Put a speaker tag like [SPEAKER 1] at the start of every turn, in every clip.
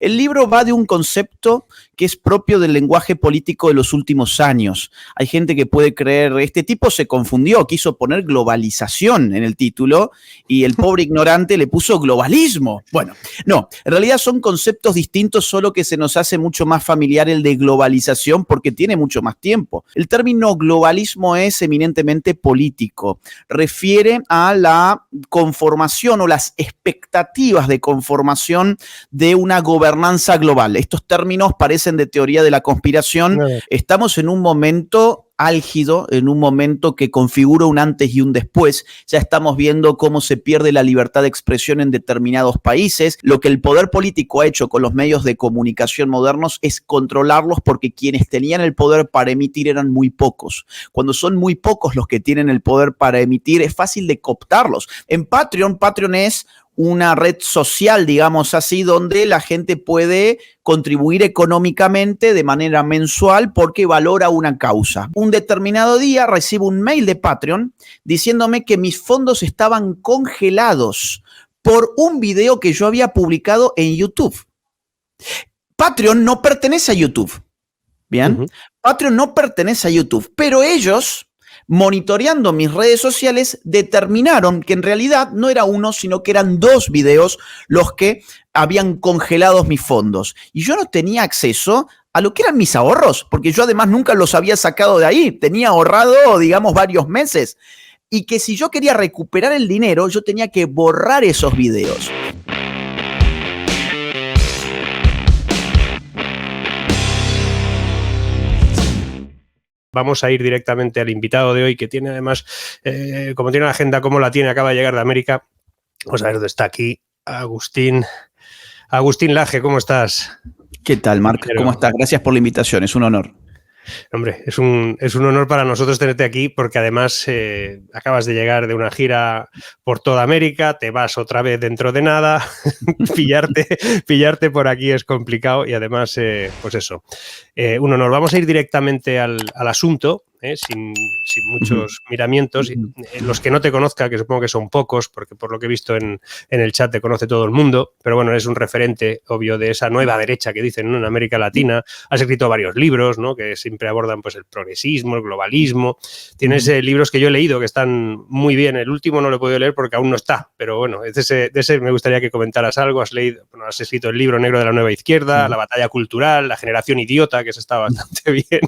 [SPEAKER 1] El libro va de un concepto que es propio del lenguaje político de los últimos años. Hay gente que puede creer, este tipo se confundió, quiso poner globalización en el título y el pobre ignorante le puso globalismo. Bueno, no, en realidad son conceptos distintos, solo que se nos hace mucho más familiar el de globalización porque tiene mucho más tiempo. El término globalismo es eminentemente político. Refiere a la conformación o las expectativas de conformación de una gobernanza global. Estos términos parecen de teoría de la conspiración. Estamos en un momento álgido, en un momento que configura un antes y un después. Ya estamos viendo cómo se pierde la libertad de expresión en determinados países. Lo que el poder político ha hecho con los medios de comunicación modernos es controlarlos porque quienes tenían el poder para emitir eran muy pocos. Cuando son muy pocos los que tienen el poder para emitir, es fácil de cooptarlos. En Patreon es una red social, digamos así, donde la gente puede contribuir económicamente de manera mensual porque valora una causa. Un determinado día recibo un mail de Patreon diciéndome que mis fondos estaban congelados por un video que yo había publicado en YouTube. Patreon no pertenece a YouTube, ¿bien? Patreon no pertenece a YouTube, pero ellos, monitoreando mis redes sociales, determinaron que en realidad no era uno, sino que eran dos videos los que habían congelado mis fondos. Y yo no tenía acceso a lo que eran mis ahorros, porque yo además nunca los había sacado de ahí. Tenía ahorrado, digamos, varios meses. Y que si yo quería recuperar el dinero, yo tenía que borrar esos videos.
[SPEAKER 2] Vamos a ir directamente al invitado de hoy, que tiene además, como tiene la agenda como la tiene, acaba de llegar de América. Vamos a ver dónde está aquí Agustín. Agustín Laje, ¿cómo estás?
[SPEAKER 1] ¿Qué tal, Marc? ¿Cómo estás? Gracias por la invitación, es un honor.
[SPEAKER 2] Hombre, es un honor para nosotros tenerte aquí porque además acabas de llegar de una gira por toda América, te vas otra vez dentro de nada, pillarte por aquí es complicado y además, pues eso, un honor. Vamos a ir directamente al asunto, sin muchos miramientos. Los que no te conozca, que supongo que son pocos, porque por lo que he visto en el chat te conoce todo el mundo, pero bueno, eres un referente, obvio, de esa nueva derecha que dicen, ¿no?, en América Latina. Has escrito varios libros, ¿no?, que siempre abordan pues el progresismo, el globalismo. Tienes libros que yo he leído que están muy bien. El último no lo he podido leer porque aún no está, pero bueno, de ese me gustaría que comentaras algo. Has escrito el libro negro de la nueva izquierda, La batalla cultural, La generación idiota, que eso está bastante bien,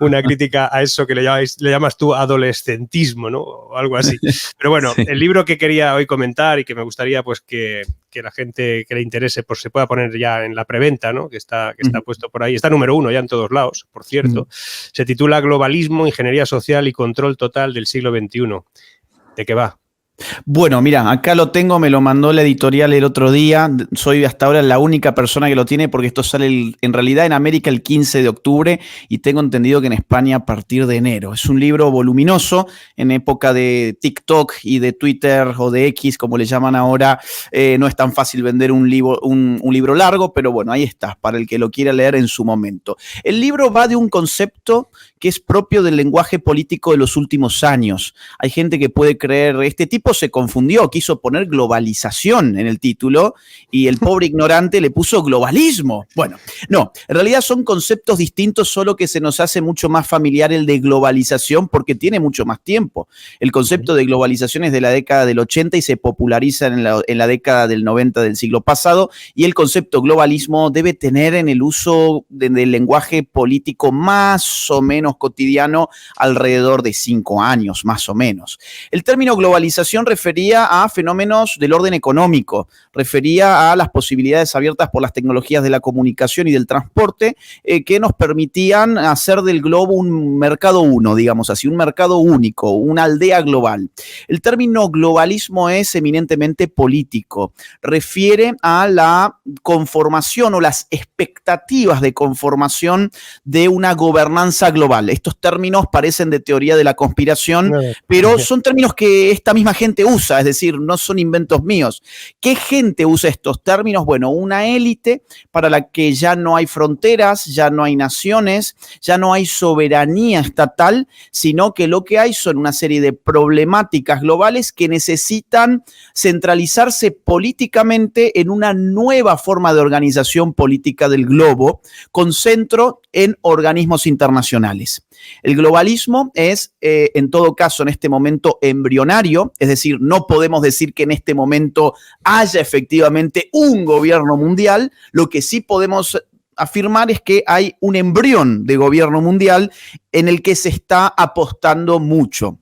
[SPEAKER 2] una crítica a eso que le llamas tú adolescentismo, ¿no?, o algo así. Pero bueno, el libro que quería hoy comentar y que me gustaría pues que la gente que le interese pues se pueda poner ya en la preventa, ¿no?, que está puesto por ahí, está número 1 ya en todos lados, por cierto. Se titula Globalismo, Ingeniería Social y Control Total del siglo XXI. ¿De qué va?
[SPEAKER 1] Bueno, mira, acá lo tengo, me lo mandó la editorial el otro día. Soy hasta ahora la única persona que lo tiene porque esto sale en realidad en América el 15 de octubre y tengo entendido que en España a partir de enero. Es un libro voluminoso en época de TikTok y de Twitter o de X, como le llaman ahora. No es tan fácil vender un libro largo, pero bueno, ahí está, para el que lo quiera leer en su momento. El libro va de un concepto que es propio del lenguaje político de los últimos años. Hay gente que puede creer, este tipo se confundió, quiso poner globalización en el título y el pobre ignorante le puso globalismo. Bueno, no, en realidad son conceptos distintos, solo que se nos hace mucho más familiar el de globalización porque tiene mucho más tiempo. El concepto de globalización es de la década del 80 y se populariza en la década del 90 del siglo pasado, y el concepto globalismo debe tener en el uso del lenguaje político más o menos cotidiano alrededor de 5 años, más o menos. El término globalización refería a fenómenos del orden económico, refería a las posibilidades abiertas por las tecnologías de la comunicación y del transporte que nos permitían hacer del globo un mercado uno, digamos así, un mercado único, una aldea global. El término globalismo es eminentemente político, refiere a la conformación o las expectativas de conformación de una gobernanza global. Estos términos parecen de teoría de la conspiración, pero son términos que esta misma gente gente usa, es decir, no son inventos míos. ¿Qué gente usa estos términos? Bueno, una élite para la que ya no hay fronteras, ya no hay naciones, ya no hay soberanía estatal, sino que lo que hay son una serie de problemáticas globales que necesitan centralizarse políticamente en una nueva forma de organización política del globo, con centro en organismos internacionales. El globalismo es, en todo caso, en este momento embrionario, es decir, no podemos decir que en este momento haya efectivamente un gobierno mundial. Lo que sí podemos afirmar es que hay un embrión de gobierno mundial en el que se está apostando mucho.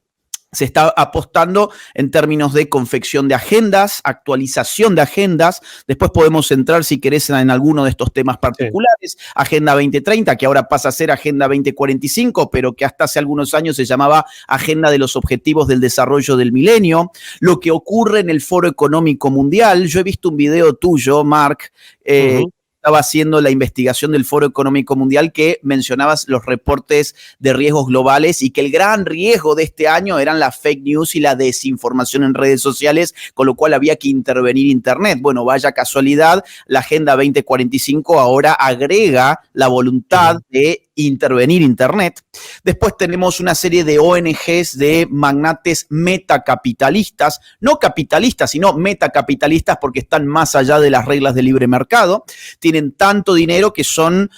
[SPEAKER 1] Se está apostando en términos de confección de agendas, actualización de agendas. Después podemos entrar, si querés, en alguno de estos temas particulares. Sí. Agenda 2030, que ahora pasa a ser Agenda 2045, pero que hasta hace algunos años se llamaba Agenda de los Objetivos del Desarrollo del Milenio. Lo que ocurre en el Foro Económico Mundial. Yo he visto un video tuyo, Marc, estaba haciendo la investigación del Foro Económico Mundial, que mencionabas los reportes de riesgos globales y que el gran riesgo de este año eran las fake news y la desinformación en redes sociales, con lo cual había que intervenir Internet. Bueno, vaya casualidad, la Agenda 2045 ahora agrega la voluntad de intervenir Internet. Después tenemos una serie de ONGs de magnates metacapitalistas, no capitalistas, sino metacapitalistas, porque están más allá de las reglas de libre mercado. Tienen tanto dinero que son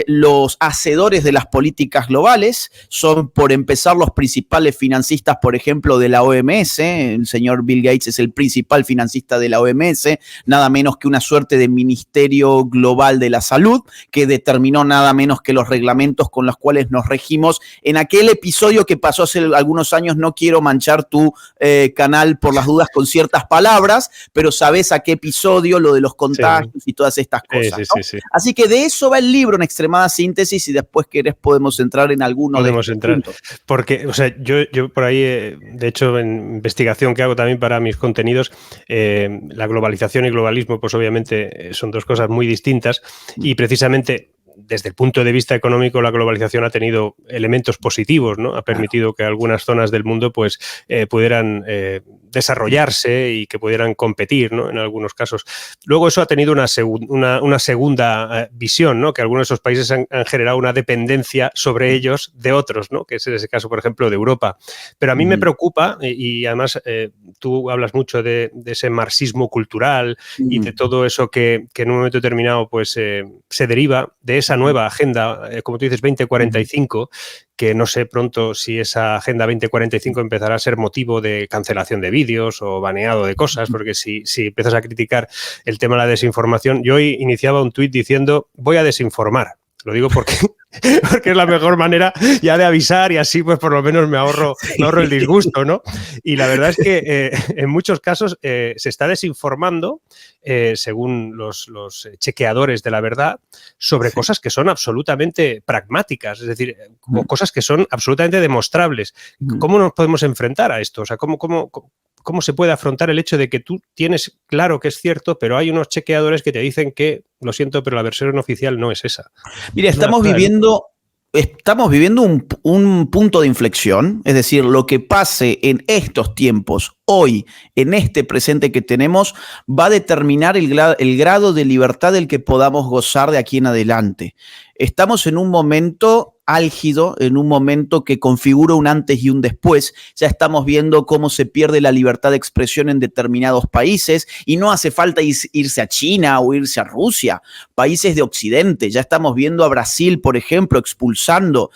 [SPEAKER 1] los hacedores de las políticas globales, son, por empezar, los principales financistas, por ejemplo, de la OMS. El señor Bill Gates es el principal financista de la OMS, nada menos que una suerte de Ministerio Global de la Salud, que determinó nada menos que los reglamentos con los cuales nos regimos. En aquel episodio que pasó hace algunos años, no quiero manchar tu canal por las dudas con ciertas palabras, pero sabes a qué episodio, lo de los contagios y todas estas cosas. Sí. Así que de eso va el libro en extremada síntesis, y después querés podemos entrar en alguno de estos puntos.
[SPEAKER 2] Porque, o sea, yo por ahí, de hecho, en investigación que hago también para mis contenidos, la globalización y globalismo, pues obviamente son dos cosas muy distintas, y precisamente desde el punto de vista económico, la globalización ha tenido elementos positivos, ¿no? Ha permitido que algunas zonas del mundo pues, pudieran desarrollarse y que pudieran competir, ¿no? En algunos casos. Luego eso ha tenido una segunda visión, ¿no? Que algunos de esos países han generado una dependencia sobre ellos de otros, ¿no? Que es ese caso, por ejemplo, de Europa. Pero a mí me preocupa, y además tú hablas mucho de ese marxismo cultural y de todo eso que en un momento determinado pues, se deriva de esa nueva agenda, como tú dices, 2045, que no sé pronto si esa agenda 2045 empezará a ser motivo de cancelación de vídeos o baneado de cosas, porque si empiezas a criticar el tema de la desinformación, yo hoy iniciaba un tuit diciendo voy a desinformar. Lo digo porque es la mejor manera ya de avisar, y así pues por lo menos me ahorro el disgusto, ¿no? Y la verdad es que en muchos casos se está desinformando, según los chequeadores de la verdad, sobre cosas que son absolutamente pragmáticas, es decir, cosas que son absolutamente demostrables. ¿Cómo nos podemos enfrentar a esto? O sea, ¿cómo se puede afrontar el hecho de que tú tienes claro que es cierto, pero hay unos chequeadores que te dicen que, lo siento, pero la versión oficial no es esa?
[SPEAKER 1] Mira, estamos viviendo un punto de inflexión, es decir, lo que pase en estos tiempos, hoy, en este presente que tenemos, va a determinar el grado de libertad del que podamos gozar de aquí en adelante. Estamos en un momento álgido, en un momento que configura un antes y un después. Ya estamos viendo cómo se pierde la libertad de expresión en determinados países, y no hace falta irse a China o irse a Rusia, países de Occidente. Ya estamos viendo a Brasil, por ejemplo, expulsando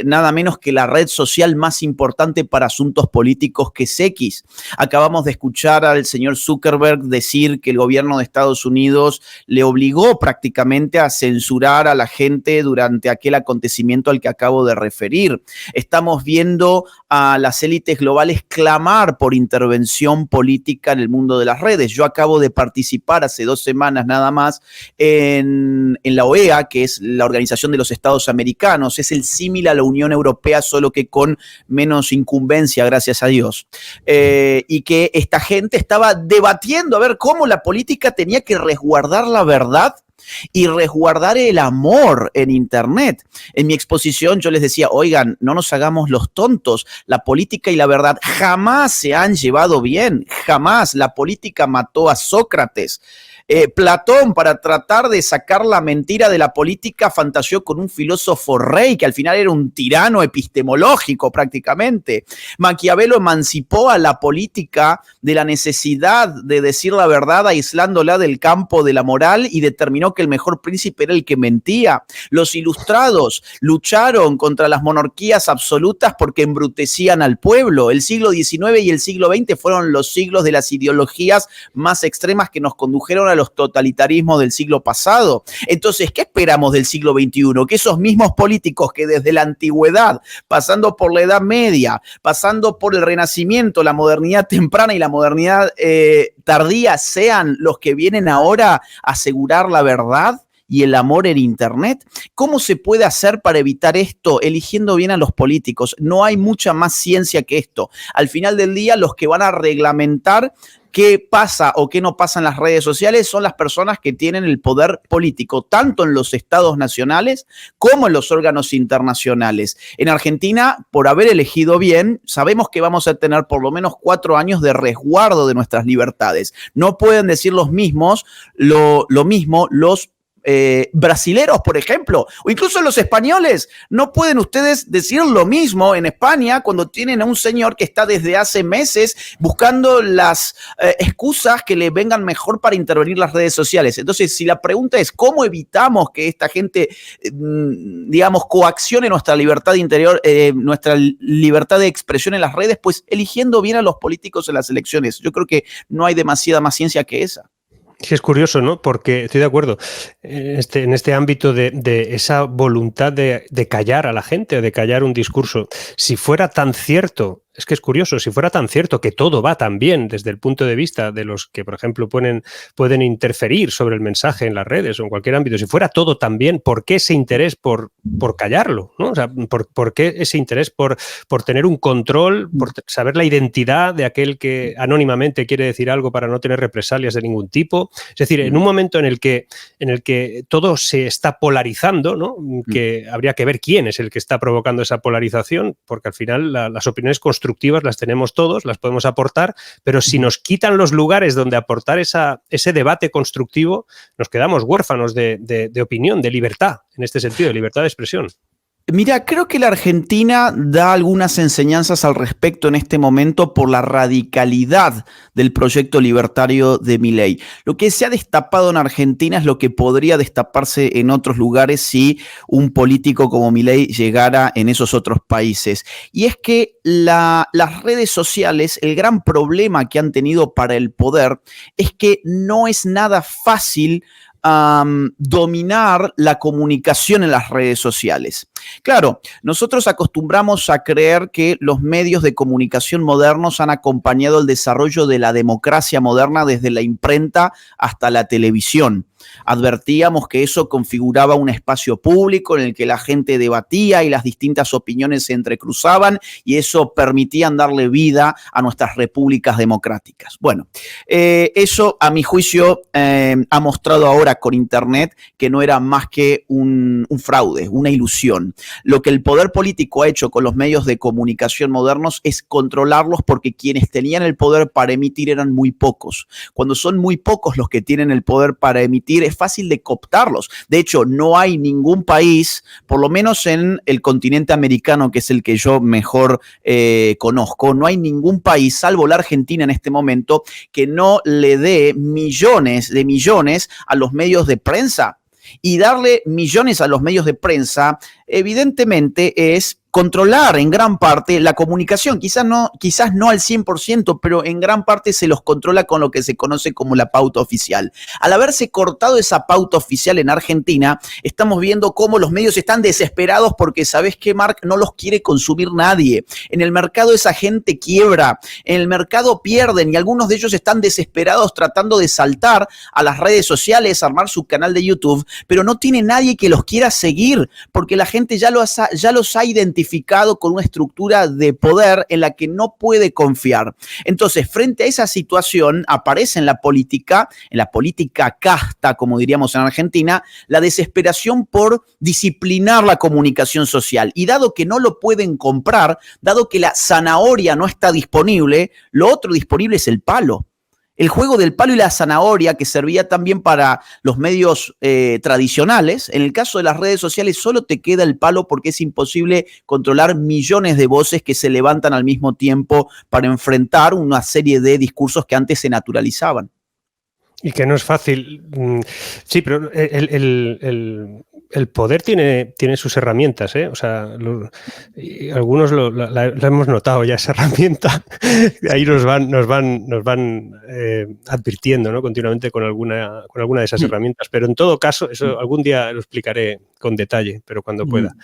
[SPEAKER 1] nada menos que la red social más importante para asuntos políticos, que es X. Acabamos de escuchar al señor Zuckerberg decir que el gobierno de Estados Unidos le obligó prácticamente a censurar a la gente durante aquel acontecimiento al que acabo de referir. Estamos viendo a las élites globales clamar por intervención política en el mundo de las redes. Yo acabo de participar hace 2 semanas nada más en la OEA, que es la Organización de los Estados Americanos. Es el símil a la Unión Europea, solo que con menos incumbencia, gracias a Dios. Y que esta gente estaba debatiendo a ver cómo la política tenía que resguardar la verdad y resguardar el amor en Internet. En mi exposición yo les decía, oigan, no nos hagamos los tontos, la política y la verdad jamás se han llevado bien, jamás. La política mató a Sócrates. Platón, para tratar de sacar la mentira de la política, fantaseó con un filósofo rey que al final era un tirano epistemológico prácticamente. Maquiavelo emancipó a la política de la necesidad de decir la verdad, aislándola del campo de la moral, y determinó que el mejor príncipe era el que mentía. Los ilustrados lucharon contra las monarquías absolutas porque embrutecían al pueblo. El siglo XIX y el siglo XX fueron los siglos de las ideologías más extremas que nos condujeron a los totalitarismos del siglo pasado. Entonces, ¿qué esperamos del siglo XXI? Que esos mismos políticos que desde la antigüedad, pasando por la Edad Media, pasando por el Renacimiento, la modernidad temprana y la modernidad tardía, sean los que vienen ahora a asegurar la verdad y el amor en Internet. ¿Cómo se puede hacer para evitar esto? Eligiendo bien a los políticos. No hay mucha más ciencia que esto. Al final del día, los que van a reglamentar qué pasa o qué no pasa en las redes sociales son las personas que tienen el poder político, tanto en los estados nacionales como en los órganos internacionales. En Argentina, por haber elegido bien, sabemos que vamos a tener por lo menos 4 años de resguardo de nuestras libertades. No pueden decir lo mismo los brasileros, por ejemplo, o incluso los españoles. No pueden ustedes decir lo mismo en España cuando tienen a un señor que está desde hace meses buscando las excusas que le vengan mejor para intervenir las redes sociales. Entonces, si la pregunta es cómo evitamos que esta gente, digamos, coaccione nuestra libertad interior, nuestra libertad de expresión en las redes, pues eligiendo bien a los políticos en las elecciones. Yo creo que no hay demasiada más ciencia que esa.
[SPEAKER 2] Sí, es curioso, ¿no? Porque estoy de acuerdo en este ámbito de esa voluntad de callar a la gente, de callar un discurso. Si fuera tan cierto, es que es curioso, si fuera tan cierto que todo va tan bien desde el punto de vista de los que, por ejemplo, pueden interferir sobre el mensaje en las redes o en cualquier ámbito, si fuera todo tan bien, ¿por qué ese interés por callarlo, ¿no? O sea, ¿por qué ese interés por tener un control, por saber la identidad de aquel que anónimamente quiere decir algo para no tener represalias de ningún tipo? Es decir, en un momento en el que todo se está polarizando, ¿no? Que habría que ver quién es el que está provocando esa polarización, porque al final las opiniones constructivas las tenemos todos, las podemos aportar, pero si nos quitan los lugares donde aportar ese debate constructivo, nos quedamos huérfanos de opinión, de libertad, en este sentido, de libertad de expresión.
[SPEAKER 1] Mira, creo que la Argentina da algunas enseñanzas al respecto en este momento por la radicalidad del proyecto libertario de Milei. Lo que se ha destapado en Argentina es lo que podría destaparse en otros lugares si un político como Milei llegara en esos otros países. Y es que las redes sociales, el gran problema que han tenido para el poder es que no es nada fácil dominar la comunicación en las redes sociales. Claro, nosotros acostumbramos a creer que los medios de comunicación modernos han acompañado el desarrollo de la democracia moderna desde la imprenta hasta la televisión. Advertíamos que eso configuraba un espacio público en el que la gente debatía y las distintas opiniones se entrecruzaban, y eso permitía darle vida a nuestras repúblicas democráticas. Bueno, eso a mi juicio ha mostrado ahora con Internet que no era más que un fraude, una ilusión. Lo que el poder político ha hecho con los medios de comunicación modernos es controlarlos, porque quienes tenían el poder para emitir eran muy pocos. Cuando son muy pocos los que tienen el poder para emitir, es fácil de cooptarlos. De hecho, no hay ningún país, por lo menos en el continente americano, que es el que yo mejor conozco, no hay ningún país, salvo la Argentina en este momento, que no le dé millones de millones a los medios de prensa. Y darle millones a los medios de prensa, evidentemente, es controlar en gran parte la comunicación, quizás no al 100%, pero en gran parte se los controla con lo que se conoce como la pauta oficial. Al haberse cortado esa pauta oficial en Argentina, estamos viendo cómo los medios están desesperados porque, ¿sabes qué, Marc? No los quiere consumir nadie. En el mercado esa gente quiebra, en el mercado pierden, y algunos de ellos están desesperados tratando de saltar a las redes sociales, armar su canal de YouTube, pero no tiene nadie que los quiera seguir, porque la gente ya los ha identificado identificado con una estructura de poder en la que no puede confiar. Entonces, frente a esa situación, aparece en la política casta, como diríamos en Argentina, la desesperación por disciplinar la comunicación social. Y dado que no lo pueden comprar, dado que la zanahoria no está disponible, lo otro disponible es el palo. El juego del palo y la zanahoria, que servía también para los medios tradicionales, en el caso de las redes sociales solo te queda el palo porque es imposible controlar millones de voces que se levantan al mismo tiempo para enfrentar una serie de discursos que antes se naturalizaban.
[SPEAKER 2] Y que no es fácil. Sí, pero el poder tiene sus herramientas, ¿eh? O sea, algunos la hemos notado ya, esa herramienta. Ahí nos van advirtiendo, ¿no? Continuamente con alguna de esas herramientas. Pero en todo caso, eso algún día lo explicaré con detalle, pero cuando pueda.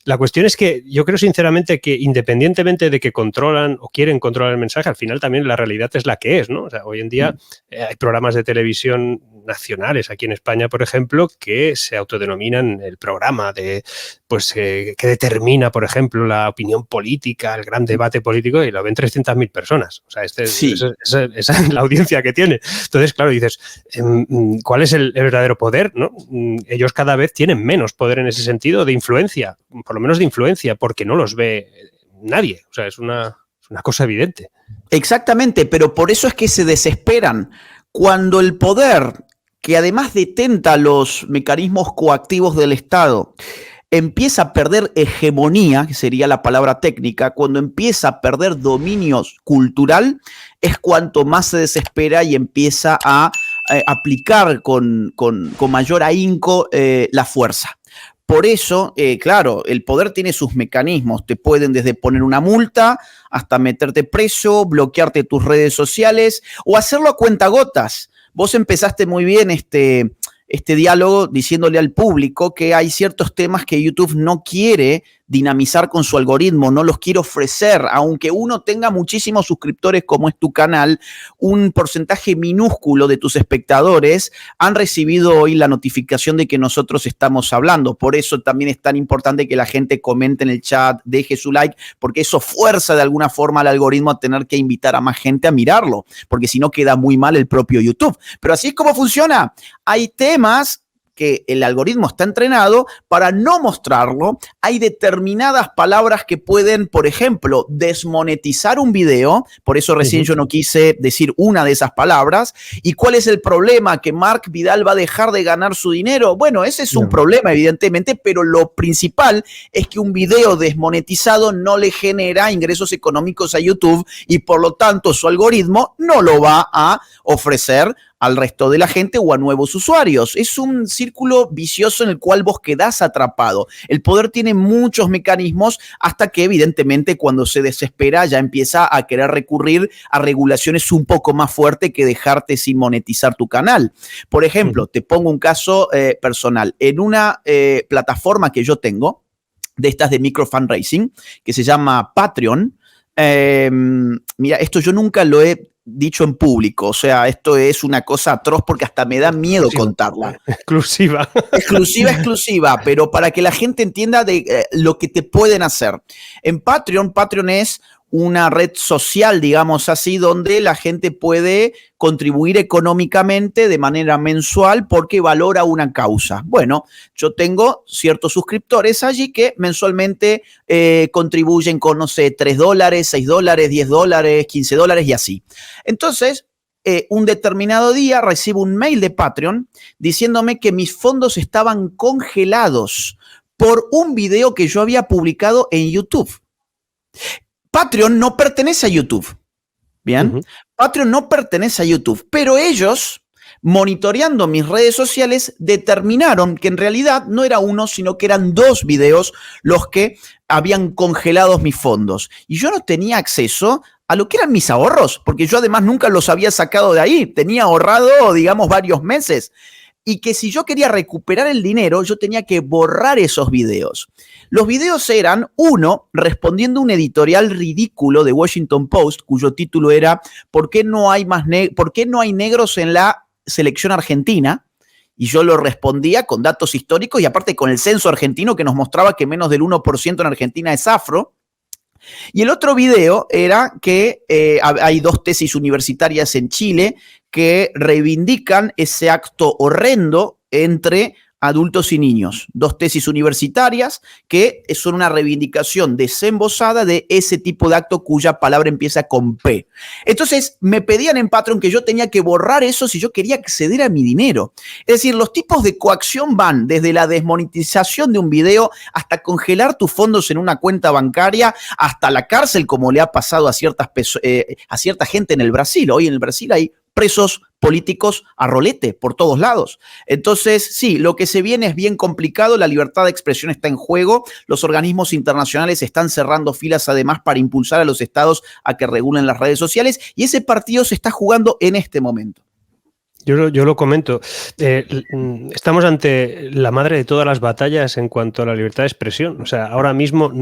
[SPEAKER 2] La cuestión es que yo creo sinceramente que independientemente de que controlan o quieren controlar el mensaje, al final también la realidad es la que es, ¿no? O sea, hoy en día hay programas de televisión nacionales aquí en España, por ejemplo, que se autodenominan el programa de, pues, que determina, por ejemplo, la opinión política, el gran debate político, y lo ven 300.000 personas. O sea, esa es la audiencia que tiene. Entonces, claro, dices, ¿cuál es el verdadero poder, ¿no? Ellos cada vez tienen menos poder en ese sentido de influencia, por lo menos de influencia, porque no los ve nadie. O sea, es una cosa evidente.
[SPEAKER 1] Exactamente, pero por eso es que se desesperan. Cuando el poder, que además detenta los mecanismos coactivos del Estado, empieza a perder hegemonía, que sería la palabra técnica, cuando empieza a perder dominio cultural, es cuanto más se desespera y empieza a aplicar con mayor ahínco la fuerza. Por eso, claro, el poder tiene sus mecanismos. Te pueden desde poner una multa hasta meterte preso, bloquearte tus redes sociales o hacerlo a cuentagotas. Vos empezaste muy bien este diálogo diciéndole al público que hay ciertos temas que YouTube no quiere dinamizar con su algoritmo, no los quiere ofrecer, aunque uno tenga muchísimos suscriptores como es tu canal, un porcentaje minúsculo de tus espectadores han recibido hoy la notificación de que nosotros estamos hablando. Por eso también es tan importante que la gente comente en el chat, deje su like, porque eso fuerza de alguna forma al algoritmo a tener que invitar a más gente a mirarlo, porque si no queda muy mal el propio YouTube. Pero así es como funciona. Hay temas que el algoritmo está entrenado para no mostrarlo. Hay determinadas palabras que pueden, por ejemplo, desmonetizar un video. Por eso recién yo no quise decir una de esas palabras. ¿Y cuál es el problema? ¿Que Mark Vidal va a dejar de ganar su dinero? Bueno, ese es un problema, evidentemente, pero lo principal es que un video desmonetizado no le genera ingresos económicos a YouTube y por lo tanto su algoritmo no lo va a ofrecer al resto de la gente o a nuevos usuarios. Es un círculo vicioso en el cual vos quedás atrapado. El poder tiene muchos mecanismos hasta que evidentemente cuando se desespera ya empieza a querer recurrir a regulaciones un poco más fuertes que dejarte sin monetizar tu canal. Por ejemplo, te pongo un caso personal. En una plataforma que yo tengo, de estas de micro fundraising, que se llama Patreon, mira, esto yo nunca lo he dicho en público, o sea, esto es una cosa atroz porque hasta me da miedo contarla.
[SPEAKER 2] Exclusiva,
[SPEAKER 1] pero para que la gente entienda de lo que te pueden hacer. En Patreon es una red social, digamos así, donde la gente puede contribuir económicamente de manera mensual porque valora una causa. Bueno, yo tengo ciertos suscriptores allí que mensualmente contribuyen con, no sé, $3, $6, $10, $15 y así. Entonces, un determinado día recibo un mail de Patreon diciéndome que mis fondos estaban congelados por un video que yo había publicado en YouTube. Patreon no pertenece a YouTube, ¿bien? Patreon no pertenece a YouTube, pero ellos, monitoreando mis redes sociales, determinaron que en realidad no era uno, sino que eran 2 videos los que habían congelado mis fondos. Y yo no tenía acceso a lo que eran mis ahorros, porque yo además nunca los había sacado de ahí. Tenía ahorrado, digamos, varios meses. Y que si yo quería recuperar el dinero, yo tenía que borrar esos videos. Los videos eran, uno, respondiendo a un editorial ridículo de Washington Post, cuyo título era ¿Por qué no hay negros en la selección argentina? Y yo lo respondía con datos históricos y aparte con el censo argentino que nos mostraba que menos del 1% en Argentina es afro. Y el otro video era que hay 2 tesis universitarias en Chile que reivindican ese acto horrendo entre adultos y niños. 2 tesis universitarias que son una reivindicación desembosada de ese tipo de acto cuya palabra empieza con P. Entonces me pedían en Patreon que yo tenía que borrar eso si yo quería acceder a mi dinero. Es decir, los tipos de coacción van desde la desmonetización de un video hasta congelar tus fondos en una cuenta bancaria, hasta la cárcel, como le ha pasado a cierta gente en el Brasil. Hoy en el Brasil hay presos políticos a rolete por todos lados. Entonces, sí, lo que se viene es bien complicado, la libertad de expresión está en juego, los organismos internacionales están cerrando filas además para impulsar a los estados a que regulen las redes sociales y ese partido se está jugando en este momento.
[SPEAKER 2] Yo lo comento. Estamos ante la madre de todas las batallas en cuanto a la libertad de expresión. O sea, ahora mismo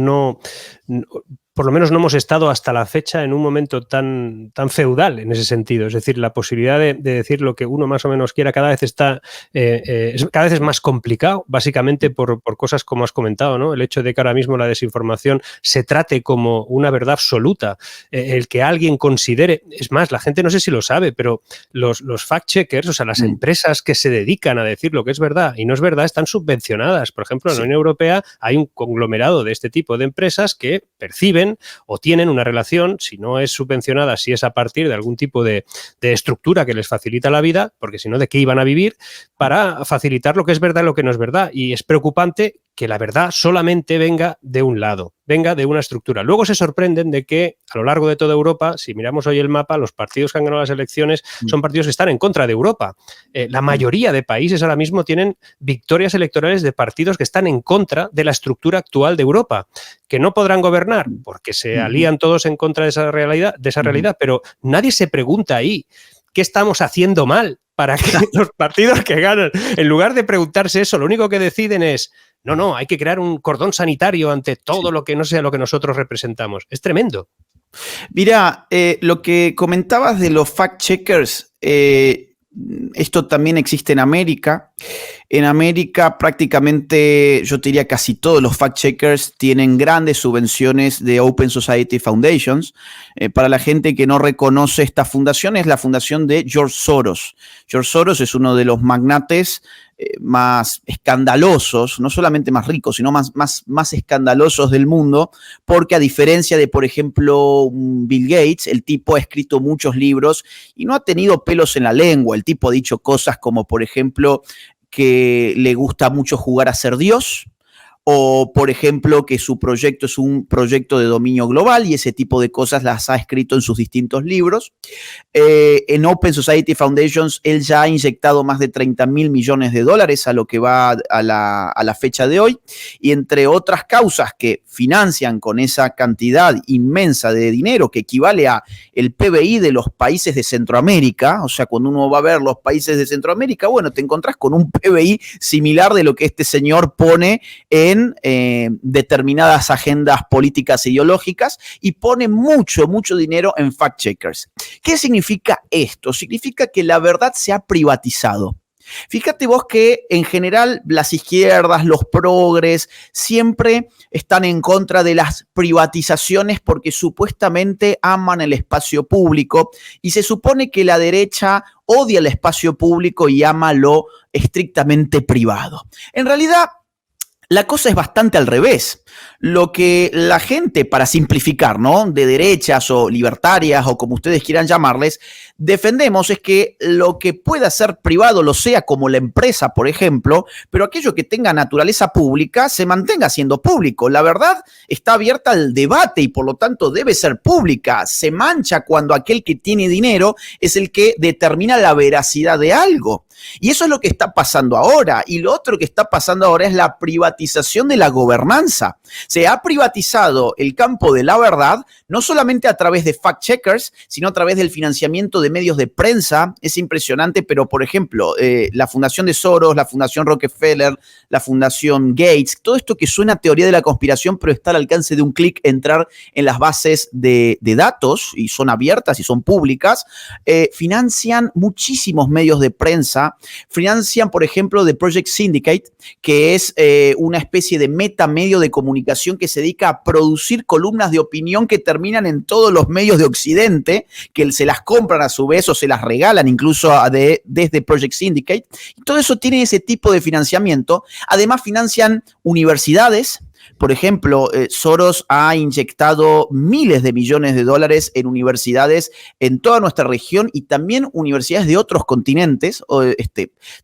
[SPEAKER 2] por lo menos no hemos estado hasta la fecha en un momento tan feudal en ese sentido. Es decir, la posibilidad de decir lo que uno más o menos quiera cada vez cada vez es más complicado, básicamente por cosas como has comentado, ¿no? El hecho de que ahora mismo la desinformación se trate como una verdad absoluta, el que alguien considere, es más, la gente no sé si lo sabe, pero los fact-checkers, o sea, las empresas que se dedican a decir lo que es verdad y no es verdad, están subvencionadas. Por ejemplo, en la Unión Europea hay un conglomerado de este tipo de empresas que perciben o tienen una relación, si no es subvencionada, si es a partir de algún tipo de estructura que les facilita la vida, porque si no, ¿de qué iban a vivir? Para facilitar lo que es verdad y lo que no es verdad. Y es preocupante que la verdad solamente venga de un lado, venga de una estructura. Luego se sorprenden de que a lo largo de toda Europa, si miramos hoy el mapa, los partidos que han ganado las elecciones son partidos que están en contra de Europa. La mayoría de países ahora mismo tienen victorias electorales de partidos que están en contra de la estructura actual de Europa, que no podrán gobernar porque se alían todos en contra de esa realidad, pero nadie se pregunta ahí qué estamos haciendo mal para que los partidos que ganan, en lugar de preguntarse eso, lo único que deciden es no, hay que crear un cordón sanitario ante todo lo que no sea lo que nosotros representamos. Es tremendo.
[SPEAKER 1] Mira, lo que comentabas de los fact-checkers, esto también existe en América. En América prácticamente, yo te diría casi todos los fact-checkers tienen grandes subvenciones de Open Society Foundations. Para la gente que no reconoce esta fundación, es la fundación de George Soros. George Soros es uno de los magnates más escandalosos, no solamente más ricos, sino más escandalosos del mundo, porque a diferencia de, por ejemplo, Bill Gates, el tipo ha escrito muchos libros y no ha tenido pelos en la lengua. El tipo ha dicho cosas como, por ejemplo, que le gusta mucho jugar a ser Dios, o, por ejemplo, que su proyecto es un proyecto de dominio global y ese tipo de cosas las ha escrito en sus distintos libros. En Open Society Foundations, él ya ha inyectado más de $30.000 millones a lo que va a la fecha de hoy. Y entre otras causas que financian con esa cantidad inmensa de dinero, que equivale a el PBI de los países de Centroamérica, o sea, cuando uno va a ver los países de Centroamérica, bueno, te encontrás con un PBI similar de lo que este señor pone en determinadas agendas políticas e ideológicas y pone mucho dinero en fact-checkers. ¿Qué significa esto? Significa que la verdad se ha privatizado. Fíjate vos que en general las izquierdas, los progres, siempre están en contra de las privatizaciones porque supuestamente aman el espacio público y se supone que la derecha odia el espacio público y ama lo estrictamente privado. En realidad, la cosa es bastante al revés. Lo que la gente, para simplificar, ¿no?, de derechas o libertarias o como ustedes quieran llamarles, defendemos es que lo que pueda ser privado lo sea, como la empresa, por ejemplo, pero aquello que tenga naturaleza pública se mantenga siendo público. La verdad está abierta al debate y por lo tanto debe ser pública. Se mancha cuando aquel que tiene dinero es el que determina la veracidad de algo. Y eso es lo que está pasando ahora. Y lo otro que está pasando ahora es la privatización de la gobernanza. Se ha privatizado el campo de la verdad, no solamente a través de fact-checkers, sino a través del financiamiento de medios de prensa. Es impresionante, pero por ejemplo, la Fundación de Soros, la Fundación Rockefeller, la Fundación Gates, todo esto que suena a teoría de la conspiración, pero está al alcance de un clic entrar en las bases de datos, y son abiertas y son públicas, financian muchísimos medios de prensa, financian, por ejemplo, The Project Syndicate, que es una especie de metamedio de comunicación que se dedica a producir columnas de opinión que terminan en todos los medios de Occidente, que se las compran a su vez o se las regalan incluso desde Project Syndicate. Y todo eso tiene ese tipo de financiamiento. Además, financian universidades. Por ejemplo, Soros ha inyectado miles de millones de dólares en universidades en toda nuestra región y también universidades de otros continentes,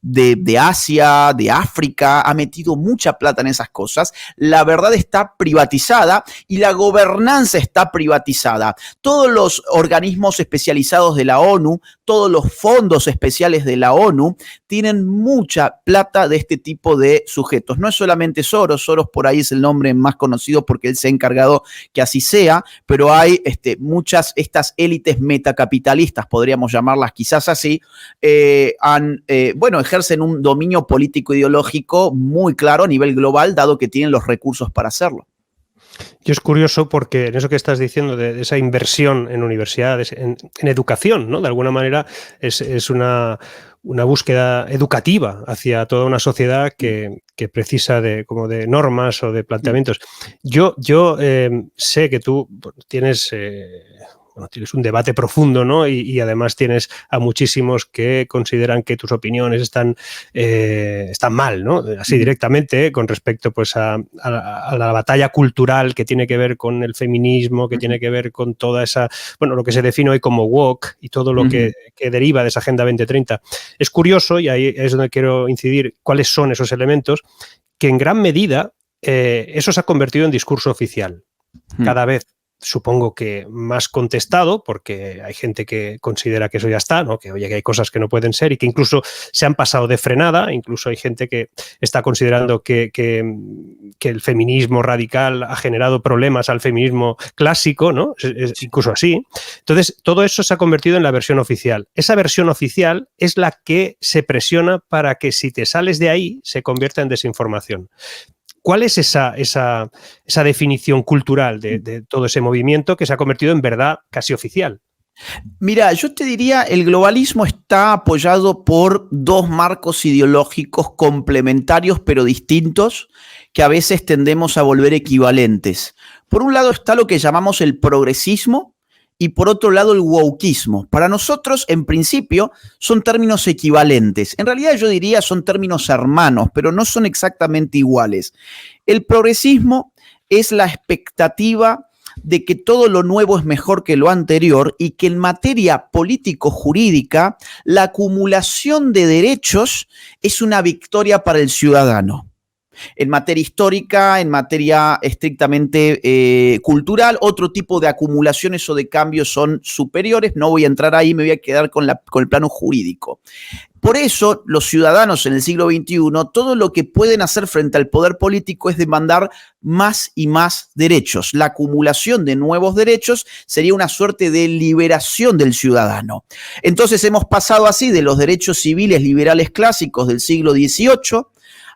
[SPEAKER 1] de Asia, de África. Ha metido mucha plata en esas cosas. La verdad está privatizada y la gobernanza está privatizada. Todos los organismos especializados de la ONU, todos los fondos especiales de la ONU tienen mucha plata de este tipo de sujetos. No es solamente Soros, Soros por ahí es el nombre más conocido porque él se ha encargado que así sea, pero hay muchas, estas élites metacapitalistas, podríamos llamarlas quizás así, ejercen un dominio político ideológico muy claro a nivel global, dado que tienen los recursos para hacerlo.
[SPEAKER 2] Yo es curioso porque en eso que estás diciendo de esa inversión en universidades, en educación, ¿no? De alguna manera es una búsqueda educativa hacia toda una sociedad que precisa de normas o de planteamientos. Yo sé que tú tienes un debate profundo, ¿no? Y además tienes a muchísimos que consideran que tus opiniones están mal, ¿no? Así directamente, con respecto pues a la batalla cultural que tiene que ver con el feminismo, que tiene que ver con toda esa, lo que se define hoy como woke y todo lo que deriva de esa Agenda 2030. Es curioso, y ahí es donde quiero incidir, cuáles son esos elementos, que en gran medida eso se ha convertido en discurso oficial. Cada vez, supongo que más contestado, porque hay gente que considera que eso ya está, ¿no? Que hay cosas que no pueden ser y que incluso se han pasado de frenada. Incluso hay gente que está considerando que el feminismo radical ha generado problemas al feminismo clásico, ¿no? Es incluso así. Entonces, todo eso se ha convertido en la versión oficial. Esa versión oficial es la que se presiona para que si te sales de ahí se convierta en desinformación. ¿Cuál es esa definición cultural de todo ese movimiento que se ha convertido en verdad casi oficial?
[SPEAKER 1] Mira, yo te diría, el globalismo está apoyado por dos marcos ideológicos complementarios pero distintos que a veces tendemos a volver equivalentes. Por un lado está lo que llamamos el progresismo y por otro lado el wokeismo. Para nosotros, en principio, son términos equivalentes. En realidad yo diría son términos hermanos, pero no son exactamente iguales. El progresismo es la expectativa de que todo lo nuevo es mejor que lo anterior y que en materia político-jurídica la acumulación de derechos es una victoria para el ciudadano. En materia histórica, en materia estrictamente cultural, otro tipo de acumulaciones o de cambios son superiores. No voy a entrar ahí, me voy a quedar con el plano jurídico. Por eso, los ciudadanos en el siglo XXI, todo lo que pueden hacer frente al poder político es demandar más y más derechos. La acumulación de nuevos derechos sería una suerte de liberación del ciudadano. Entonces, hemos pasado así de los derechos civiles liberales clásicos del siglo XVIII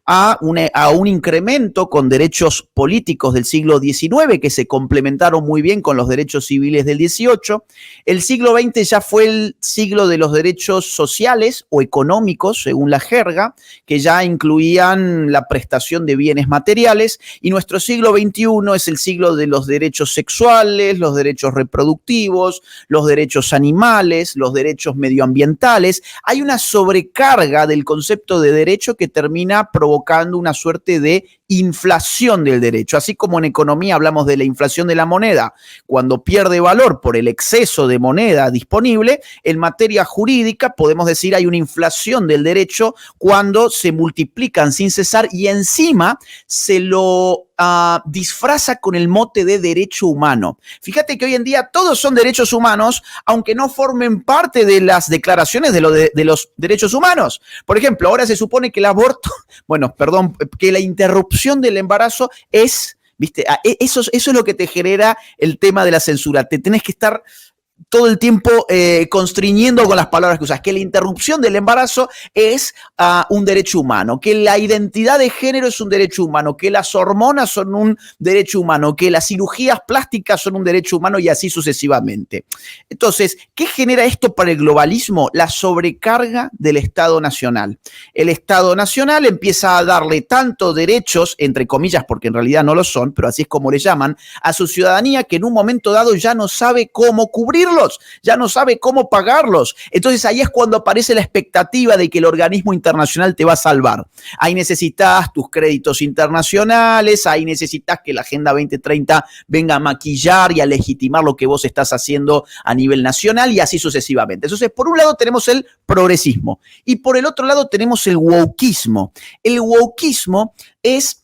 [SPEAKER 1] a un incremento con derechos políticos del siglo XIX que se complementaron muy bien con los derechos civiles del XVIII. El siglo XX ya fue el siglo de los derechos sociales o económicos, según la jerga, que ya incluían la prestación de bienes materiales, y nuestro siglo XXI es el siglo de los derechos sexuales, los derechos reproductivos, los derechos animales, los derechos medioambientales. Hay una sobrecarga del concepto de derecho que termina provocando una suerte de inflación del derecho. Así como en economía hablamos de la inflación de la moneda, cuando pierde valor por el exceso de moneda disponible, en materia jurídica podemos decir hay una inflación del derecho cuando se multiplican sin cesar y encima se lo disfraza con el mote de derecho humano. Fíjate que hoy en día todos son derechos humanos, aunque no formen parte de las declaraciones de los derechos humanos. Por ejemplo, ahora se supone que el aborto, que la interrupción del embarazo es ¿Viste? Eso es lo que te genera el tema de la censura. Te tenés que estar todo el tiempo constriñendo con las palabras que usas, que la interrupción del embarazo es un derecho humano, que la identidad de género es un derecho humano, que las hormonas son un derecho humano, que las cirugías plásticas son un derecho humano y así sucesivamente. Entonces, ¿qué genera esto para el globalismo? La sobrecarga del Estado Nacional. El Estado Nacional empieza a darle tanto derechos, entre comillas, porque en realidad no lo son, pero así es como le llaman, a su ciudadanía que en un momento dado ya no sabe cómo cubrir, ya no sabe cómo pagarlos. Entonces ahí es cuando aparece la expectativa de que el organismo internacional te va a salvar. Ahí necesitas tus créditos internacionales, ahí necesitas que la Agenda 2030 venga a maquillar y a legitimar lo que vos estás haciendo a nivel nacional y así sucesivamente. Entonces, por un lado tenemos el progresismo y por el otro lado tenemos el wokeismo. El wokeismo es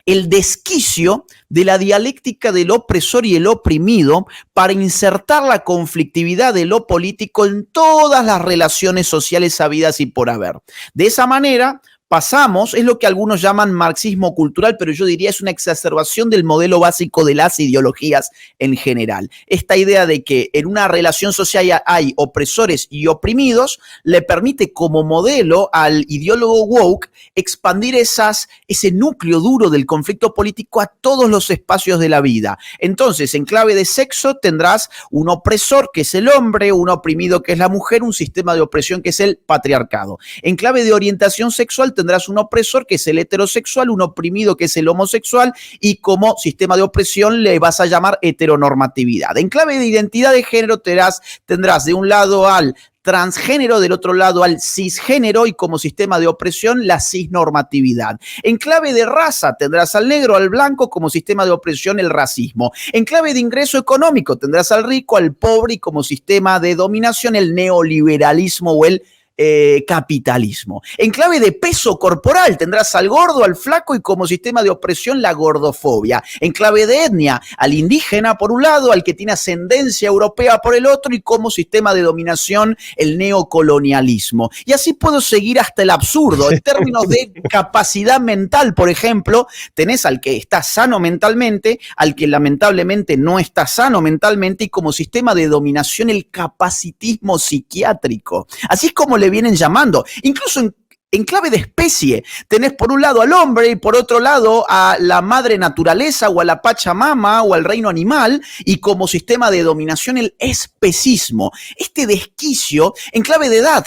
[SPEAKER 1] el desquicio de la dialéctica del opresor y el oprimido para insertar la conflictividad de lo político en todas las relaciones sociales habidas y por haber. De esa manera pasamos, es lo que algunos llaman marxismo cultural, pero yo diría es una exacerbación del modelo básico de las ideologías en general. Esta idea de que en una relación social hay opresores y oprimidos le permite como modelo al ideólogo woke expandir ese núcleo duro del conflicto político a todos los espacios de la vida. Entonces, en clave de sexo tendrás un opresor que es el hombre, un oprimido que es la mujer, un sistema de opresión que es el patriarcado. En clave de orientación sexual tendrás un opresor que es el heterosexual, un oprimido que es el homosexual y como sistema de opresión le vas a llamar heteronormatividad. En clave de identidad de género tendrás de un lado al transgénero, del otro lado al cisgénero y como sistema de opresión la cisnormatividad. En clave de raza tendrás al negro, al blanco, como sistema de opresión el racismo. En clave de ingreso económico tendrás al rico, al pobre y como sistema de dominación el neoliberalismo o el capitalismo. En clave de peso corporal tendrás al gordo, al flaco y como sistema de opresión la gordofobia. En clave de etnia, al indígena por un lado, al que tiene ascendencia europea por el otro y como sistema de dominación el neocolonialismo. Y así puedo seguir hasta el absurdo. En términos de capacidad mental, por ejemplo, tenés al que está sano mentalmente, al que lamentablemente no está sano mentalmente y como sistema de dominación el capacitismo psiquiátrico. Así es como le vienen llamando, incluso en clave de especie, tenés por un lado al hombre y por otro lado a la madre naturaleza o a la Pachamama o al reino animal y como sistema de dominación el especismo. Este desquicio en clave de edad,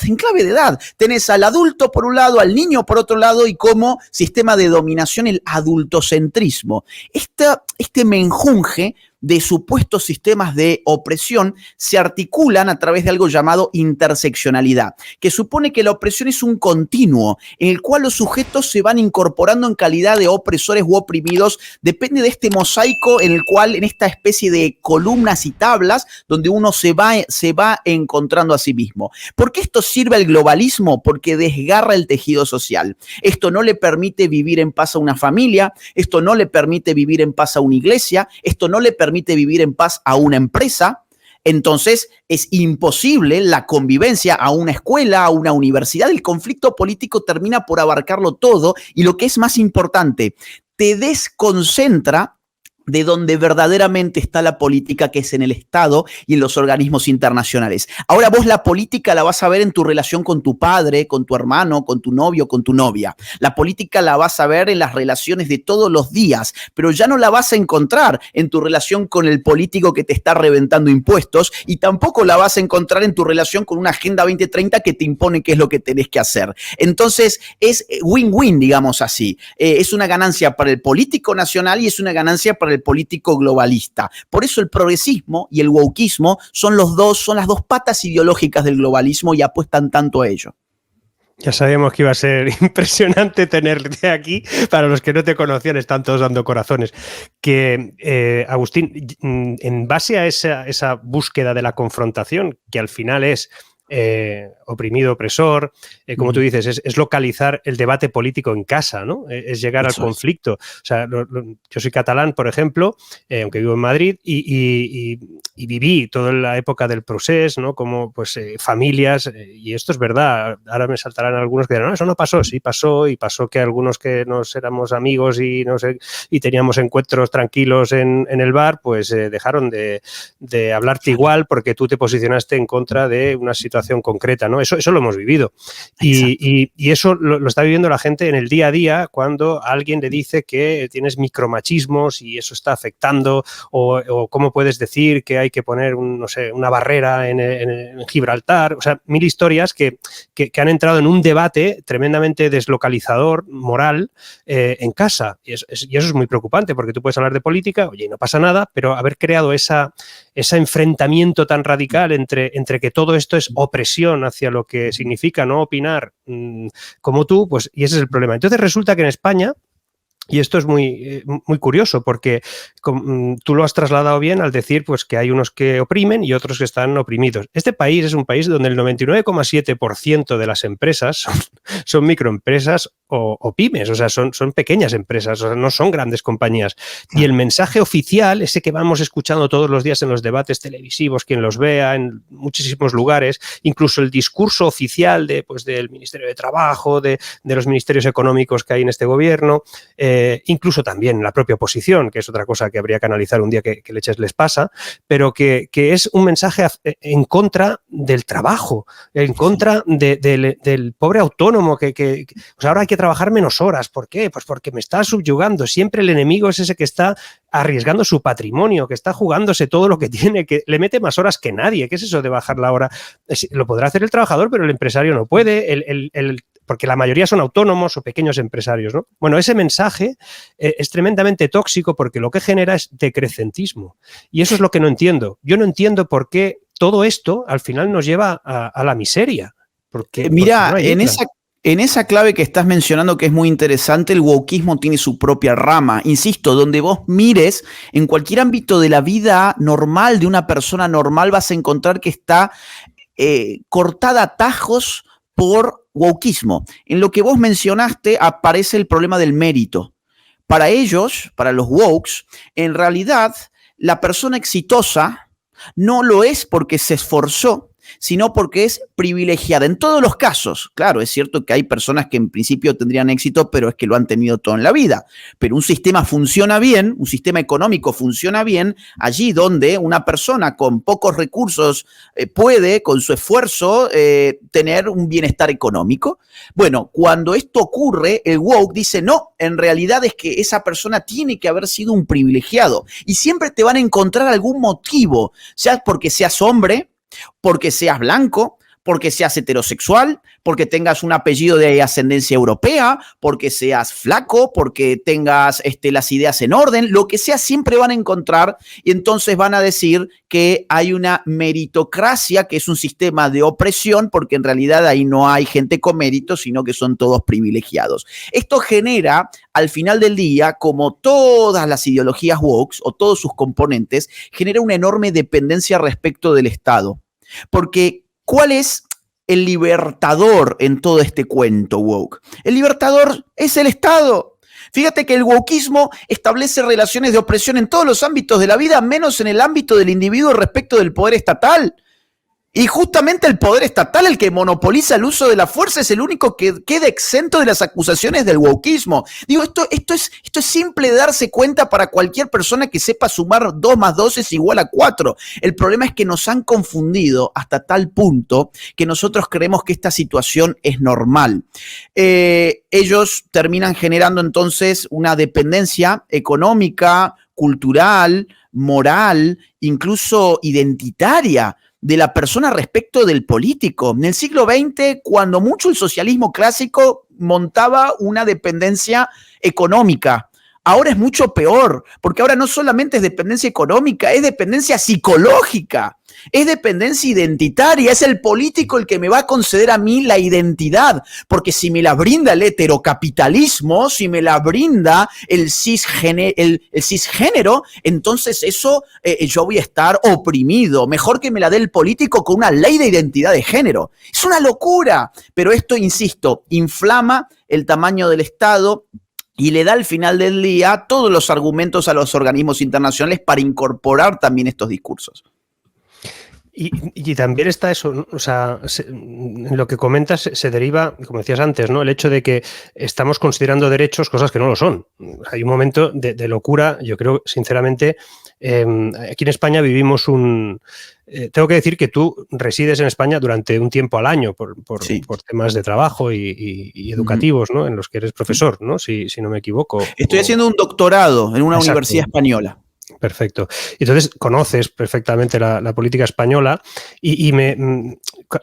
[SPEAKER 1] tenés al adulto por un lado, al niño por otro lado y como sistema de dominación el adultocentrismo. Este menjunje de supuestos sistemas de opresión se articulan a través de algo llamado interseccionalidad, que supone que la opresión es un continuo en el cual los sujetos se van incorporando en calidad de opresores u oprimidos, depende de este mosaico en el cual, en esta especie de columnas y tablas, donde uno se va encontrando a sí mismo. ¿Por qué esto sirve al globalismo? Porque desgarra el tejido social. Esto no le permite vivir en paz a una familia, esto no le permite vivir en paz a una iglesia, esto no le permite vivir en paz a una empresa. Entonces es imposible la convivencia a una escuela, a una universidad. El conflicto político termina por abarcarlo todo y lo que es más importante, te desconcentra de donde verdaderamente está la política, que es en el Estado y en los organismos internacionales. Ahora vos la política la vas a ver en tu relación con tu padre, con tu hermano, con tu novio, con tu novia. La política la vas a ver en las relaciones de todos los días, pero ya no la vas a encontrar en tu relación con el político que te está reventando impuestos y tampoco la vas a encontrar en tu relación con una Agenda 2030 que te impone qué es lo que tenés que hacer. Entonces es win-win, digamos así. Es una ganancia para el político nacional y es una ganancia para el político globalista. Por eso el progresismo y el wokeismo son las dos patas ideológicas del globalismo y apuestan tanto a ello.
[SPEAKER 2] Ya sabíamos que iba a ser impresionante tenerte aquí. Para los que no te conocían, están todos dando corazones. Que, Agustín, en base a esa búsqueda de la confrontación, que al final es oprimido, opresor. Como tú dices, es localizar el debate político en casa, ¿no? Es llegar al conflicto. O sea, yo soy catalán, por ejemplo, aunque vivo en Madrid, y viví toda la época del procés, ¿no? Como pues familias, y esto es verdad. Ahora me saltarán algunos que dirán, no, eso no pasó. Sí pasó, y pasó que algunos que nos éramos amigos y no sé, y teníamos encuentros tranquilos en el bar, pues dejaron de hablarte igual porque tú te posicionaste en contra de una situación concreta, ¿no? Eso lo hemos vivido. Y eso lo está viviendo la gente en el día a día cuando alguien le dice que tienes micromachismos y eso está afectando, o cómo puedes decir que hay que poner una barrera en Gibraltar. O sea, mil historias que han entrado en un debate tremendamente deslocalizador, moral, en casa. Y eso es muy preocupante porque tú puedes hablar de política, oye, no pasa nada, pero haber creado ese enfrentamiento tan radical entre que todo esto es opresión hacia lo que significa no opinar como tú, pues, y ese es el problema. Entonces resulta que en España, y esto es muy curioso porque tú lo has trasladado bien al decir pues, que hay unos que oprimen y otros que están oprimidos. Este país es un país donde el 99,7% de las empresas son microempresas o pymes, o sea, son pequeñas empresas, o sea, no son grandes compañías. Y el mensaje oficial, ese que vamos escuchando todos los días en los debates televisivos, quien los vea en muchísimos lugares, incluso el discurso oficial del Ministerio de Trabajo, de los ministerios económicos que hay en este gobierno, incluso también la propia oposición, que es otra cosa que habría que analizar un día que leches les pasa, pero que es un mensaje en contra del trabajo, en contra del pobre autónomo, que o sea, ahora hay que trabajar menos horas. ¿Por qué? Pues porque me está subyugando. Siempre el enemigo es ese que está arriesgando su patrimonio, que está jugándose todo lo que tiene, que le mete más horas que nadie. ¿Qué es eso de bajar la hora? Lo podrá hacer el trabajador, pero el empresario no puede, porque la mayoría son autónomos o pequeños empresarios, ¿no? Bueno, ese mensaje es tremendamente tóxico porque lo que genera es decrecentismo. Y eso es lo que no entiendo. Yo no entiendo por qué todo esto al final nos lleva a la miseria.
[SPEAKER 1] Mira, en esa clave que estás mencionando, que es muy interesante, el wokismo tiene su propia rama. Insisto, donde vos mires, en cualquier ámbito de la vida normal, de una persona normal, vas a encontrar que está cortada a tajos por wokismo. En lo que vos mencionaste aparece el problema del mérito. Para ellos, para los wokes, en realidad la persona exitosa no lo es porque se esforzó, sino porque es privilegiada. En todos los casos, claro, es cierto que hay personas que en principio tendrían éxito, pero es que lo han tenido todo en la vida. Pero un sistema funciona bien, un sistema económico funciona bien, allí donde una persona con pocos recursos puede, con su esfuerzo, tener un bienestar económico. Bueno, cuando esto ocurre, el woke dice, no, en realidad es que esa persona tiene que haber sido un privilegiado. Y siempre te van a encontrar algún motivo, sea porque seas hombre, porque seas blanco, porque seas heterosexual, porque tengas un apellido de ascendencia europea, porque seas flaco, porque tengas las ideas en orden, lo que sea, siempre van a encontrar y entonces van a decir que hay una meritocracia, que es un sistema de opresión, porque en realidad ahí no hay gente con mérito, sino que son todos privilegiados. Esto genera, al final del día, como todas las ideologías woke o todos sus componentes, genera una enorme dependencia respecto del Estado. Porque, ¿cuál es el libertador en todo este cuento woke? El libertador es el Estado. Fíjate que el wokismo establece relaciones de opresión en todos los ámbitos de la vida, menos en el ámbito del individuo respecto del poder estatal. Y justamente el poder estatal, el que monopoliza el uso de la fuerza, es el único que queda exento de las acusaciones del wokismo. Digo, esto es simple de darse cuenta para cualquier persona que sepa sumar 2 más 2 es igual a 4. El problema es que nos han confundido hasta tal punto que nosotros creemos que esta situación es normal. Ellos terminan generando entonces una dependencia económica, cultural, moral, incluso identitaria de la persona respecto del político. En el siglo XX, cuando mucho el socialismo clásico montaba una dependencia económica Ahora es mucho peor, porque ahora no solamente es dependencia económica, es dependencia psicológica, es dependencia identitaria, es el político el que me va a conceder a mí la identidad, porque si me la brinda el heterocapitalismo, si me la brinda el cisgénero, entonces eso yo voy a estar oprimido. Mejor que me la dé el político con una ley de identidad de género. Es una locura, pero esto, insisto, inflama el tamaño del Estado y le da al final del día todos los argumentos a los organismos internacionales para incorporar también estos discursos.
[SPEAKER 2] Y también está eso, o sea, en lo que comentas se deriva, como decías antes, ¿no? El hecho de que estamos considerando derechos cosas que no lo son. Hay un momento de locura, yo creo, sinceramente, aquí en España vivimos tengo que decir que tú resides en España durante un tiempo al año por temas de trabajo y educativos, ¿no? En los que eres profesor, ¿no? Si no me equivoco.
[SPEAKER 1] Estoy haciendo un doctorado en una universidad española.
[SPEAKER 2] Perfecto. Entonces, conoces perfectamente la política española y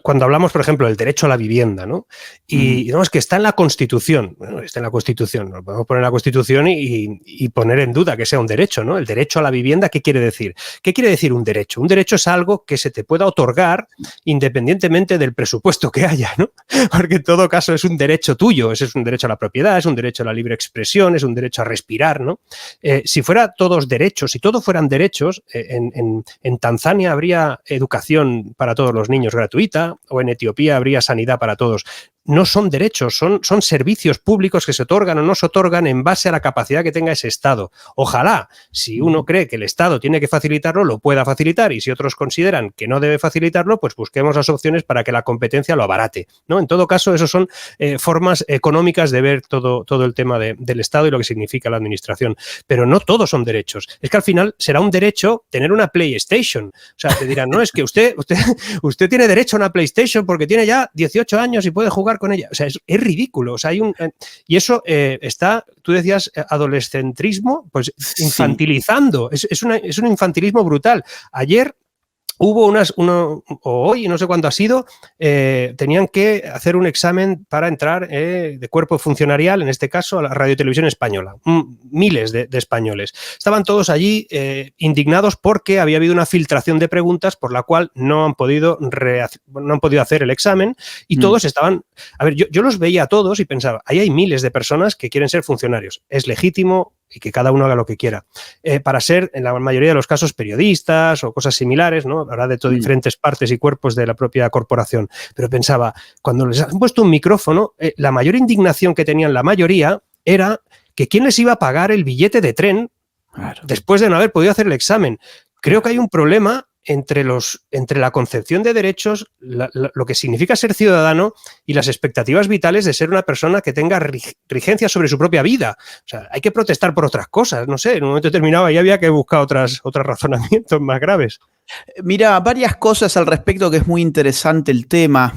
[SPEAKER 2] cuando hablamos, por ejemplo, del derecho a la vivienda, ¿no? Y digamos que está en la Constitución. Bueno, está en la Constitución. Nos podemos poner en la Constitución y poner en duda que sea un derecho, ¿no? El derecho a la vivienda, ¿qué quiere decir? ¿Qué quiere decir un derecho? Un derecho es algo que se te pueda otorgar independientemente del presupuesto que haya, ¿no? Porque en todo caso es un derecho tuyo. Ese es un derecho a la propiedad, es un derecho a la libre expresión, es un derecho a respirar, ¿no? Si fuera todos derechos, si todos fueran derechos, en Tanzania habría educación para todos los niños gratuita o en Etiopía habría sanidad para todos. No son derechos, son servicios públicos que se otorgan o no se otorgan en base a la capacidad que tenga ese Estado. Ojalá, si uno cree que el Estado tiene que facilitarlo, lo pueda facilitar, y si otros consideran que no debe facilitarlo, pues busquemos las opciones para que la competencia lo abarate, ¿no? En todo caso, esos son formas económicas de ver todo el tema del Estado y lo que significa la administración. Pero no todos son derechos. Es que al final será un derecho tener una PlayStation. O sea, te dirán, no, es que usted tiene derecho a una PlayStation porque tiene ya 18 años y puede jugar con ella. O sea, es ridículo. O sea, y eso está, tú decías, adolescentrismo, pues infantilizando. Sí. Es un infantilismo brutal. Ayer hubo o hoy, no sé cuándo ha sido, tenían que hacer un examen para entrar de cuerpo funcionarial, en este caso a la Radio Televisión Española. Miles de españoles. Estaban todos allí indignados porque había habido una filtración de preguntas por la cual no han podido hacer el examen y todos estaban... A ver, yo los veía a todos y pensaba, ahí hay miles de personas que quieren ser funcionarios. Es legítimo y que cada uno haga lo que quiera. Para ser, en la mayoría de los casos, periodistas o cosas similares, ¿no? Habrá de diferentes partes y cuerpos de la propia corporación. Pero pensaba, cuando les han puesto un micrófono, la mayor indignación que tenían la mayoría era que quién les iba a pagar el billete de tren después de no haber podido hacer el examen. Creo que hay un problema entre la concepción de derechos, lo que significa ser ciudadano y las expectativas vitales de ser una persona que tenga rigencia sobre su propia vida. O sea, hay que protestar por otras cosas, no sé, en un momento determinado ahí había que buscar otros razonamientos más graves.
[SPEAKER 1] Mira, varias cosas al respecto que es muy interesante el tema.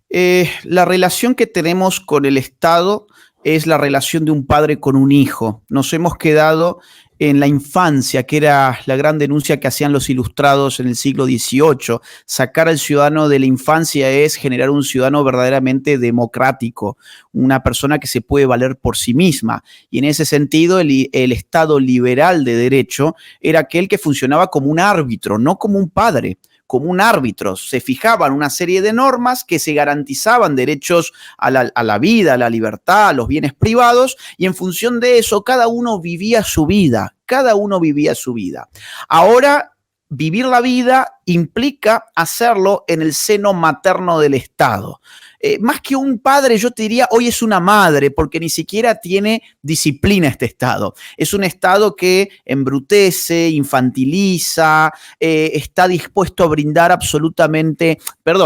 [SPEAKER 1] La relación que tenemos con el Estado es la relación de un padre con un hijo. Nos hemos quedado en la infancia, que era la gran denuncia que hacían los ilustrados en el siglo XVIII. Sacar al ciudadano de la infancia es generar un ciudadano verdaderamente democrático, una persona que se puede valer por sí misma. Y en ese sentido, el Estado liberal de derecho era aquel que funcionaba como un árbitro, no como un padre, como un árbitro. Se fijaban una serie de normas que se garantizaban derechos a la vida, a la libertad, a los bienes privados, y en función de eso cada uno vivía su vida, Ahora, vivir la vida implica hacerlo en el seno materno del Estado. Más que un padre, yo te diría, hoy es una madre, porque ni siquiera tiene disciplina este Estado. Es un Estado que embrutece, infantiliza, está dispuesto a brindar absolutamente,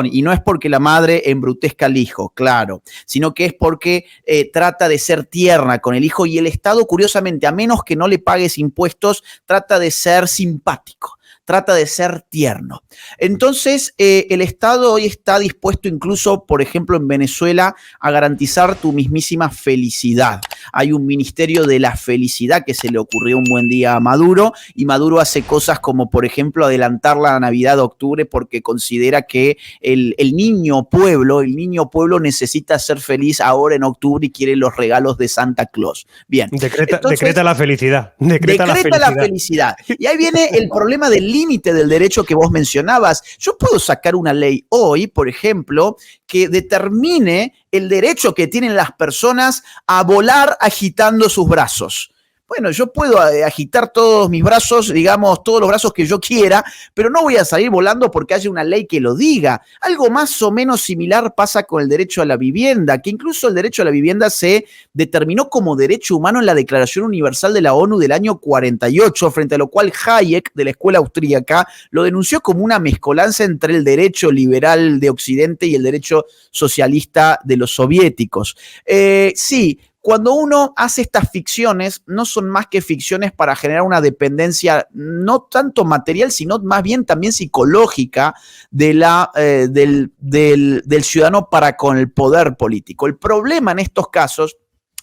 [SPEAKER 1] y no es porque la madre embrutezca al hijo, claro, sino que es porque trata de ser tierna con el hijo, y el Estado, curiosamente, a menos que no le pagues impuestos, trata de ser simpático. trata de ser tierno. Entonces, el Estado hoy está dispuesto incluso, por ejemplo, en Venezuela, a garantizar tu mismísima felicidad. Hay un ministerio de la felicidad que se le ocurrió un buen día a Maduro, y Maduro hace cosas como, por ejemplo, adelantar la Navidad a octubre porque considera que el niño pueblo necesita ser feliz ahora en octubre y quiere los regalos de Santa Claus. Bien.
[SPEAKER 2] Decreta la felicidad.
[SPEAKER 1] Decreta la felicidad. Y ahí viene el problema del límite del derecho que vos mencionabas. Yo puedo sacar una ley hoy, por ejemplo, que determine el derecho que tienen las personas a volar agitando sus brazos. Bueno, yo puedo agitar todos mis brazos, digamos, todos los brazos que yo quiera, pero no voy a salir volando porque haya una ley que lo diga. Algo más o menos similar pasa con el derecho a la vivienda, que incluso el derecho a la vivienda se determinó como derecho humano en la Declaración Universal de la ONU del año 48, frente a lo cual Hayek, de la escuela austríaca, lo denunció como una mezcolanza entre el derecho liberal de Occidente y el derecho socialista de los soviéticos. Sí. Cuando uno hace estas ficciones, no son más que ficciones para generar una dependencia no tanto material, sino más bien también psicológica del ciudadano para con el poder político. El problema en estos casos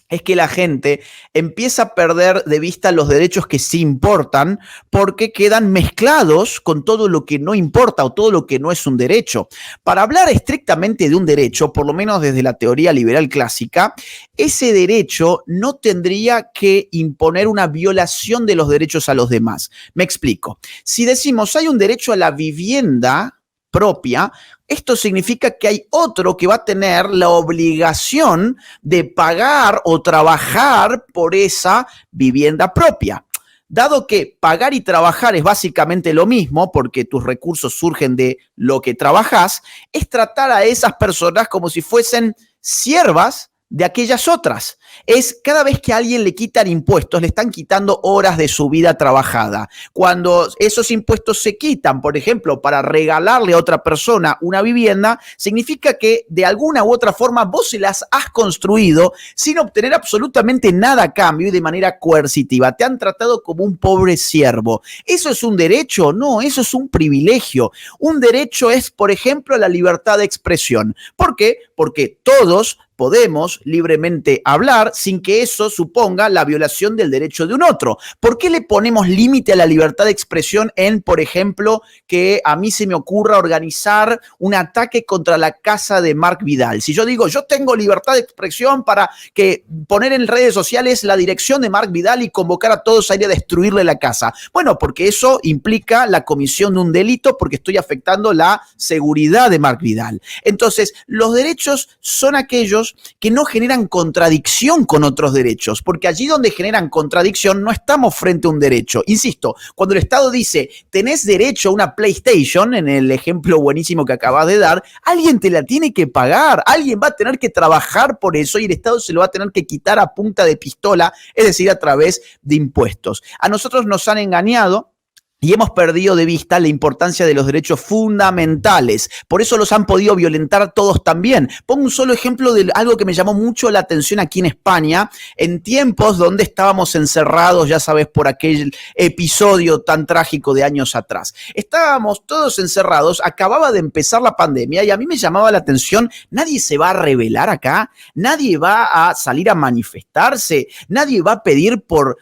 [SPEAKER 1] es que la gente empieza a perder de vista los derechos que sí importan porque quedan mezclados con todo lo que no importa o todo lo que no es un derecho. Para hablar estrictamente de un derecho, por lo menos desde la teoría liberal clásica, ese derecho no tendría que imponer una violación de los derechos a los demás. Me explico. Si decimos hay un derecho a la vivienda propia, esto significa que hay otro que va a tener la obligación de pagar o trabajar por esa vivienda propia. Dado que pagar y trabajar es básicamente lo mismo, porque tus recursos surgen de lo que trabajas, es tratar a esas personas como si fuesen siervas de aquellas otras. Es cada vez que a alguien le quitan impuestos, le están quitando horas de su vida trabajada. Cuando esos impuestos se quitan, por ejemplo, para regalarle a otra persona una vivienda, significa que de alguna u otra forma vos se las has construido sin obtener absolutamente nada a cambio y de manera coercitiva. Te han tratado como un pobre siervo. ¿Eso es un derecho? No, eso es un privilegio. Un derecho es, por ejemplo, la libertad de expresión. ¿Por qué? Porque todos podemos libremente hablar sin que eso suponga la violación del derecho de un otro. ¿Por qué le ponemos límite a la libertad de expresión en, por ejemplo, que a mí se me ocurra organizar un ataque contra la casa de Marc Vidal? Si yo digo, yo tengo libertad de expresión para que poner en redes sociales la dirección de Marc Vidal y convocar a todos a ir a destruirle la casa. Bueno, porque eso implica la comisión de un delito porque estoy afectando la seguridad de Marc Vidal. Entonces, los derechos son aquellos que no generan contradicción con otros derechos, porque allí donde generan contradicción no estamos frente a un derecho. Insisto, cuando el Estado dice, tenés derecho a una PlayStation, en el ejemplo buenísimo que acabas de dar, alguien te la tiene que pagar, alguien va a tener que trabajar por eso y el Estado se lo va a tener que quitar a punta de pistola, es decir, a través de impuestos. A nosotros nos han engañado y hemos perdido de vista la importancia de los derechos fundamentales. Por eso los han podido violentar todos también. Pongo un solo ejemplo de algo que me llamó mucho la atención aquí en España, en tiempos donde estábamos encerrados, ya sabes, por aquel episodio tan trágico de años atrás. Estábamos todos encerrados, acababa de empezar la pandemia y a mí me llamaba la atención, nadie se va a rebelar acá, nadie va a salir a manifestarse, nadie va a pedir por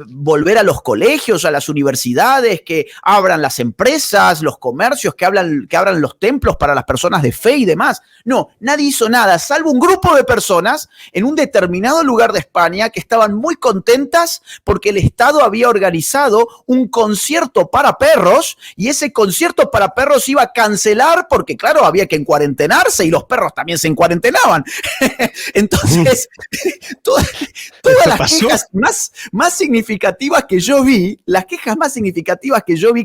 [SPEAKER 1] volver a los colegios, a las universidades, que abran las empresas, los comercios, que abran los templos para las personas de fe y demás. No, nadie hizo nada, salvo un grupo de personas en un determinado lugar de España que estaban muy contentas porque el Estado había organizado un concierto para perros y ese concierto para perros iba a cancelar porque, claro, había que encuarentenarse y los perros también se encuarentenaban. Entonces, todas las quejas más significativas que yo vi,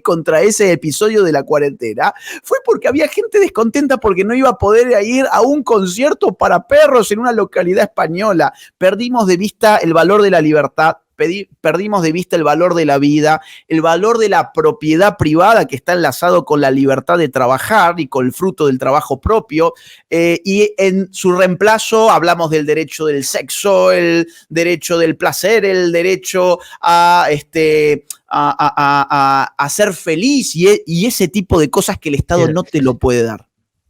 [SPEAKER 1] contra ese episodio de la cuarentena, fue porque había gente descontenta porque no iba a poder ir a un concierto para perros en una localidad española. Perdimos de vista el valor de la libertad perdimos de vista el valor de la vida, el valor de la propiedad privada que está enlazado con la libertad de trabajar y con el fruto del trabajo propio, y en su reemplazo hablamos del derecho del sexo, el derecho del placer, el derecho a ser feliz y ese tipo de cosas que el Estado no te lo puede dar.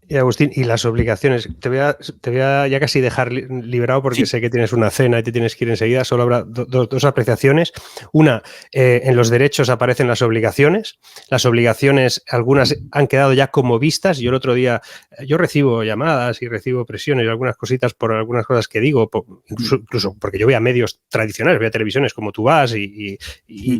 [SPEAKER 2] Y Agustín, y las obligaciones, te voy a ya casi dejar liberado porque sé que tienes una cena y te tienes que ir enseguida, solo habrá dos apreciaciones. Una, en los derechos aparecen las obligaciones algunas han quedado ya como vistas. Yo el otro día, yo recibo llamadas y recibo presiones y algunas cositas por algunas cosas que digo, incluso porque yo voy a medios tradicionales, voy a televisiones como tú vas y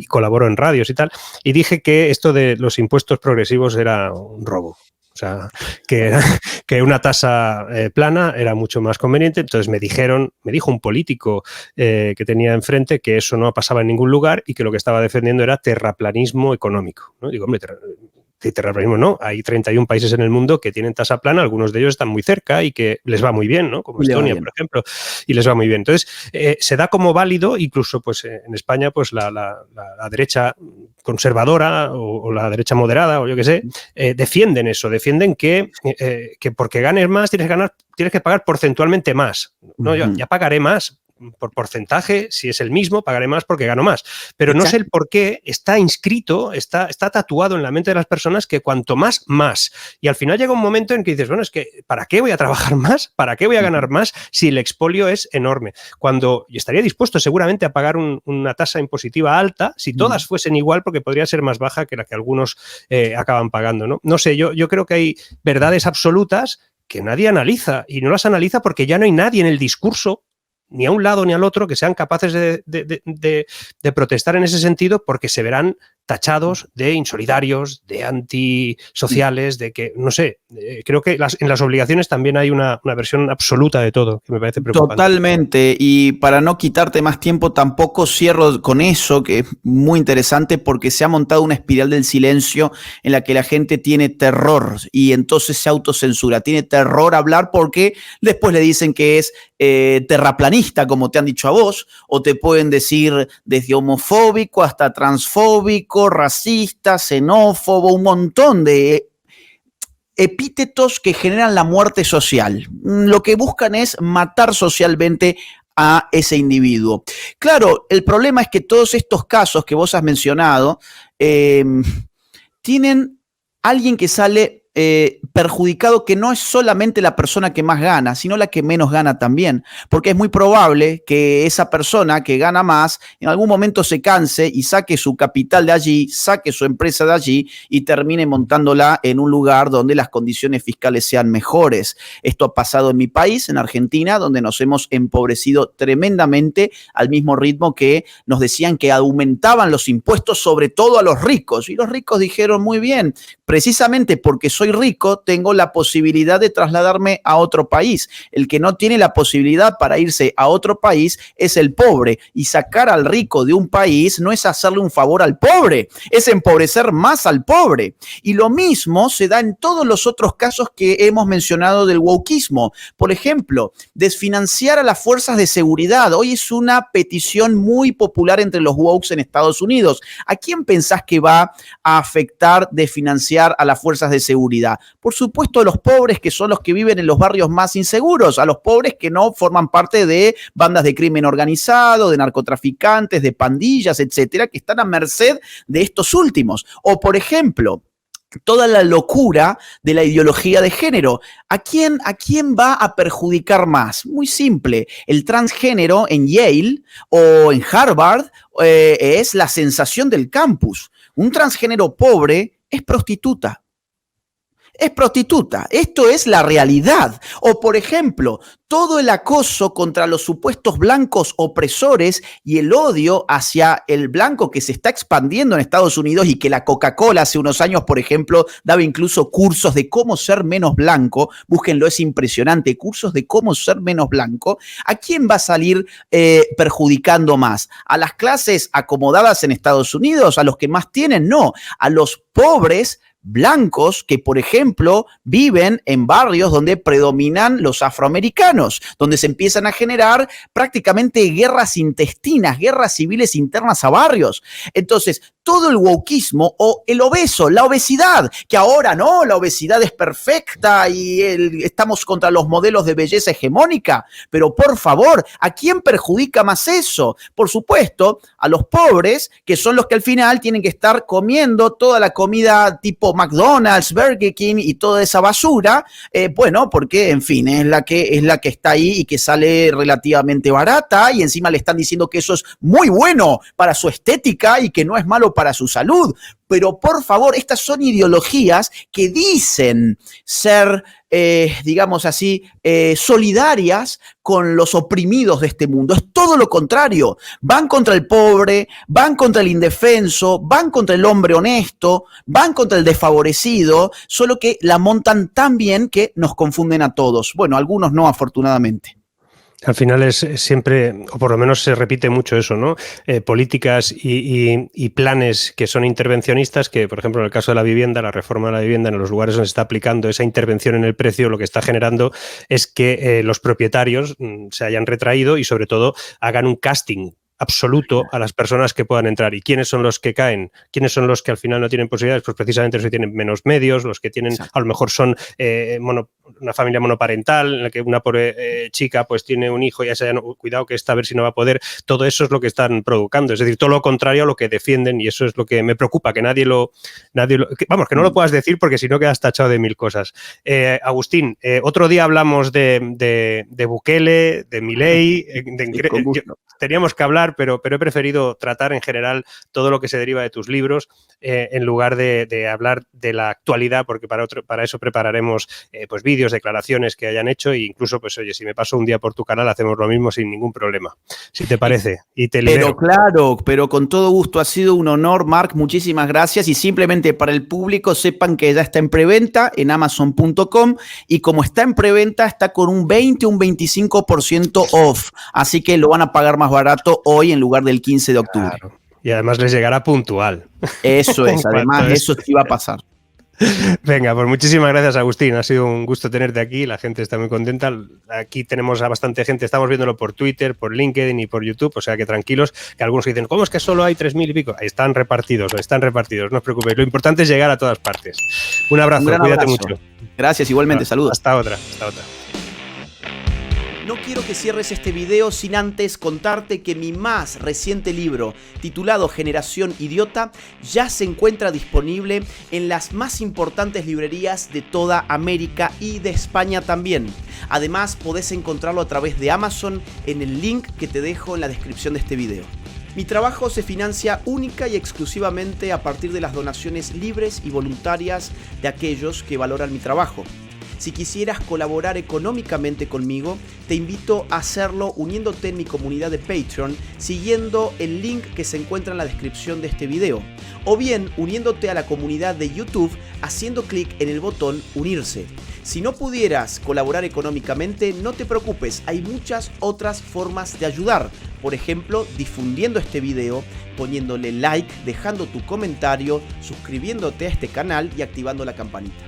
[SPEAKER 2] colaboro en radios y tal, y dije que esto de los impuestos progresivos era un robo. O sea, que una tasa plana era mucho más conveniente. Entonces me dijo un político que tenía enfrente que eso no pasaba en ningún lugar y que lo que estaba defendiendo era terraplanismo económico, ¿no? Digo, hombre, terraplanismo no, hay 31 países en el mundo que tienen tasa plana, algunos de ellos están muy cerca y que les va muy bien, ¿no? Como Estonia, por ejemplo, y les va muy bien. Entonces, se da como válido, incluso pues en España, pues la derecha conservadora o la derecha moderada, o yo qué sé, defienden eso, defienden que porque ganes más tienes que pagar porcentualmente más, ¿no? Yo ya pagaré más por porcentaje, si es el mismo, pagaré más porque gano más. Pero no sé el por qué está inscrito, está tatuado en la mente de las personas que cuanto más, más. Y al final llega un momento en que dices, bueno, es que ¿para qué voy a trabajar más? ¿Para qué voy a ganar más si el expolio es enorme? Y estaría dispuesto seguramente a pagar una tasa impositiva alta si todas fuesen igual, porque podría ser más baja que la que algunos acaban pagando, ¿no? No sé, yo creo que hay verdades absolutas que nadie analiza, y no las analiza porque ya no hay nadie en el discurso, ni a un lado ni al otro, que sean capaces de protestar en ese sentido, porque se verán tachados de insolidarios, de antisociales, de que, no sé, creo que en las obligaciones también hay una versión absoluta de todo, que me parece preocupante.
[SPEAKER 1] Totalmente, y para no quitarte más tiempo, tampoco cierro con eso, que es muy interesante, porque se ha montado una espiral del silencio en la que la gente tiene terror y entonces se autocensura, tiene terror a hablar porque después le dicen que es terraplanista, como te han dicho a vos, o te pueden decir desde homofóbico hasta transfóbico, racista, xenófobo, un montón de epítetos que generan la muerte social. Lo que buscan es matar socialmente a ese individuo. Claro, el problema es que todos estos casos que vos has mencionado tienen alguien que sale perjudicado, que no es solamente la persona que más gana, sino la que menos gana también, porque es muy probable que esa persona que gana más en algún momento se canse y saque su capital de allí, saque su empresa de allí y termine montándola en un lugar donde las condiciones fiscales sean mejores. Esto ha pasado en mi país, en Argentina, donde nos hemos empobrecido tremendamente al mismo ritmo que nos decían que aumentaban los impuestos, sobre todo a los ricos, y los ricos dijeron, muy bien, precisamente porque soy rico, tengo la posibilidad de trasladarme a otro país. El que no tiene la posibilidad para irse a otro país es el pobre. Y sacar al rico de un país no es hacerle un favor al pobre, es empobrecer más al pobre. Y lo mismo se da en todos los otros casos que hemos mencionado del wokismo. Por ejemplo, desfinanciar a las fuerzas de seguridad. Hoy es una petición muy popular entre los wokes en Estados Unidos. ¿A quién pensás que va a afectar desfinanciar a las fuerzas de seguridad? Por supuesto, a los pobres, que son los que viven en los barrios más inseguros, a los pobres que no forman parte de bandas de crimen organizado, de narcotraficantes, de pandillas, etcétera, que están a merced de estos últimos. O, por ejemplo, toda la locura de la ideología de género. ¿A quién va a perjudicar más? Muy simple. El transgénero en Yale o en Harvard es la sensación del campus. Un transgénero pobre es prostituta. Es prostituta. Esto es la realidad. O, por ejemplo, todo el acoso contra los supuestos blancos opresores y el odio hacia el blanco que se está expandiendo en Estados Unidos, y que la Coca-Cola hace unos años, por ejemplo, daba incluso cursos de cómo ser menos blanco. Búsquenlo, es impresionante. Cursos de cómo ser menos blanco. ¿A quién va a salir perjudicando más? ¿A las clases acomodadas en Estados Unidos? ¿A los que más tienen? No. A los pobres blancos que, por ejemplo, viven en barrios donde predominan los afroamericanos, donde se empiezan a generar prácticamente guerras intestinas, guerras civiles internas a barrios. Entonces, todo el wokismo o el obeso, la obesidad, que ahora no, la obesidad es perfecta y estamos contra los modelos de belleza hegemónica, pero por favor, ¿a quién perjudica más eso? Por supuesto, a los pobres, que son los que al final tienen que estar comiendo toda la comida tipo McDonald's, Burger King y toda esa basura, bueno, porque en fin, es la que está ahí y que sale relativamente barata y encima le están diciendo que eso es muy bueno para su estética y que no es malo para su salud. Pero por favor, estas son ideologías que dicen ser, digamos así, solidarias con los oprimidos de este mundo. Es todo lo contrario. Van contra el pobre, van contra el indefenso, van contra el hombre honesto, van contra el desfavorecido, solo que la montan tan bien que nos confunden a todos. Bueno, algunos no, afortunadamente.
[SPEAKER 2] Al final es siempre, o por lo menos se repite mucho eso, ¿no? Políticas y planes que son intervencionistas, que por ejemplo en el caso de la vivienda, la reforma de la vivienda, en los lugares donde se está aplicando esa intervención en el precio, lo que está generando es que los propietarios se hayan retraído y sobre todo hagan un casting absoluto a las personas que puedan entrar. ¿Y quiénes son los que caen? ¿Quiénes son los que al final no tienen posibilidades? Pues precisamente los que tienen menos medios, los que tienen, a lo mejor son una familia monoparental, en la que una pobre chica pues tiene un hijo y ya se cuidado que esta a ver si no va a poder. Todo eso es lo que están provocando. Es decir, todo lo contrario a lo que defienden, y eso es lo que me preocupa, que nadie lo vamos, que no lo puedas decir porque si no quedas tachado de mil cosas. Agustín, otro día hablamos de Bukele, de Milei, teníamos que hablar, pero he preferido tratar en general todo lo que se deriva de tus libros en lugar de hablar de la actualidad, porque para eso prepararemos pues vídeos, declaraciones que hayan hecho e incluso, pues oye, si me paso un día por tu canal hacemos lo mismo sin ningún problema, si te parece, y te libero.
[SPEAKER 1] Pero claro, pero con todo gusto, ha sido un honor, Marc, muchísimas gracias, y simplemente para el público sepan que ya está en preventa en Amazon.com y como está en preventa está con un 25% off, así que lo van a pagar más barato hoy en lugar del 15 de octubre.
[SPEAKER 2] Claro. Y además les llegará puntual.
[SPEAKER 1] Eso es, además eso sí va a pasar.
[SPEAKER 2] Venga, pues muchísimas gracias, Agustín. Ha sido un gusto tenerte aquí. La gente está muy contenta. Aquí tenemos a bastante gente. Estamos viéndolo por Twitter, por LinkedIn y por YouTube. O sea que tranquilos, que algunos dicen, ¿cómo es que solo hay 3.000 y pico? Ahí están repartidos, no os preocupéis. Lo importante es llegar a todas partes. Un abrazo, cuídate mucho.
[SPEAKER 1] Gracias, igualmente. Saludos.
[SPEAKER 2] Hasta otra.
[SPEAKER 1] No quiero que cierres este video sin antes contarte que mi más reciente libro, titulado Generación Idiota, ya se encuentra disponible en las más importantes librerías de toda América y de España también. Además, podés encontrarlo a través de Amazon en el link que te dejo en la descripción de este video. Mi trabajo se financia única y exclusivamente a partir de las donaciones libres y voluntarias de aquellos que valoran mi trabajo. Si quisieras colaborar económicamente conmigo, te invito a hacerlo uniéndote en mi comunidad de Patreon, siguiendo el link que se encuentra en la descripción de este video, o bien uniéndote a la comunidad de YouTube haciendo clic en el botón Unirse. Si no pudieras colaborar económicamente, no te preocupes, hay muchas otras formas de ayudar. Por ejemplo, difundiendo este video, poniéndole like, dejando tu comentario, suscribiéndote a este canal y activando la campanita.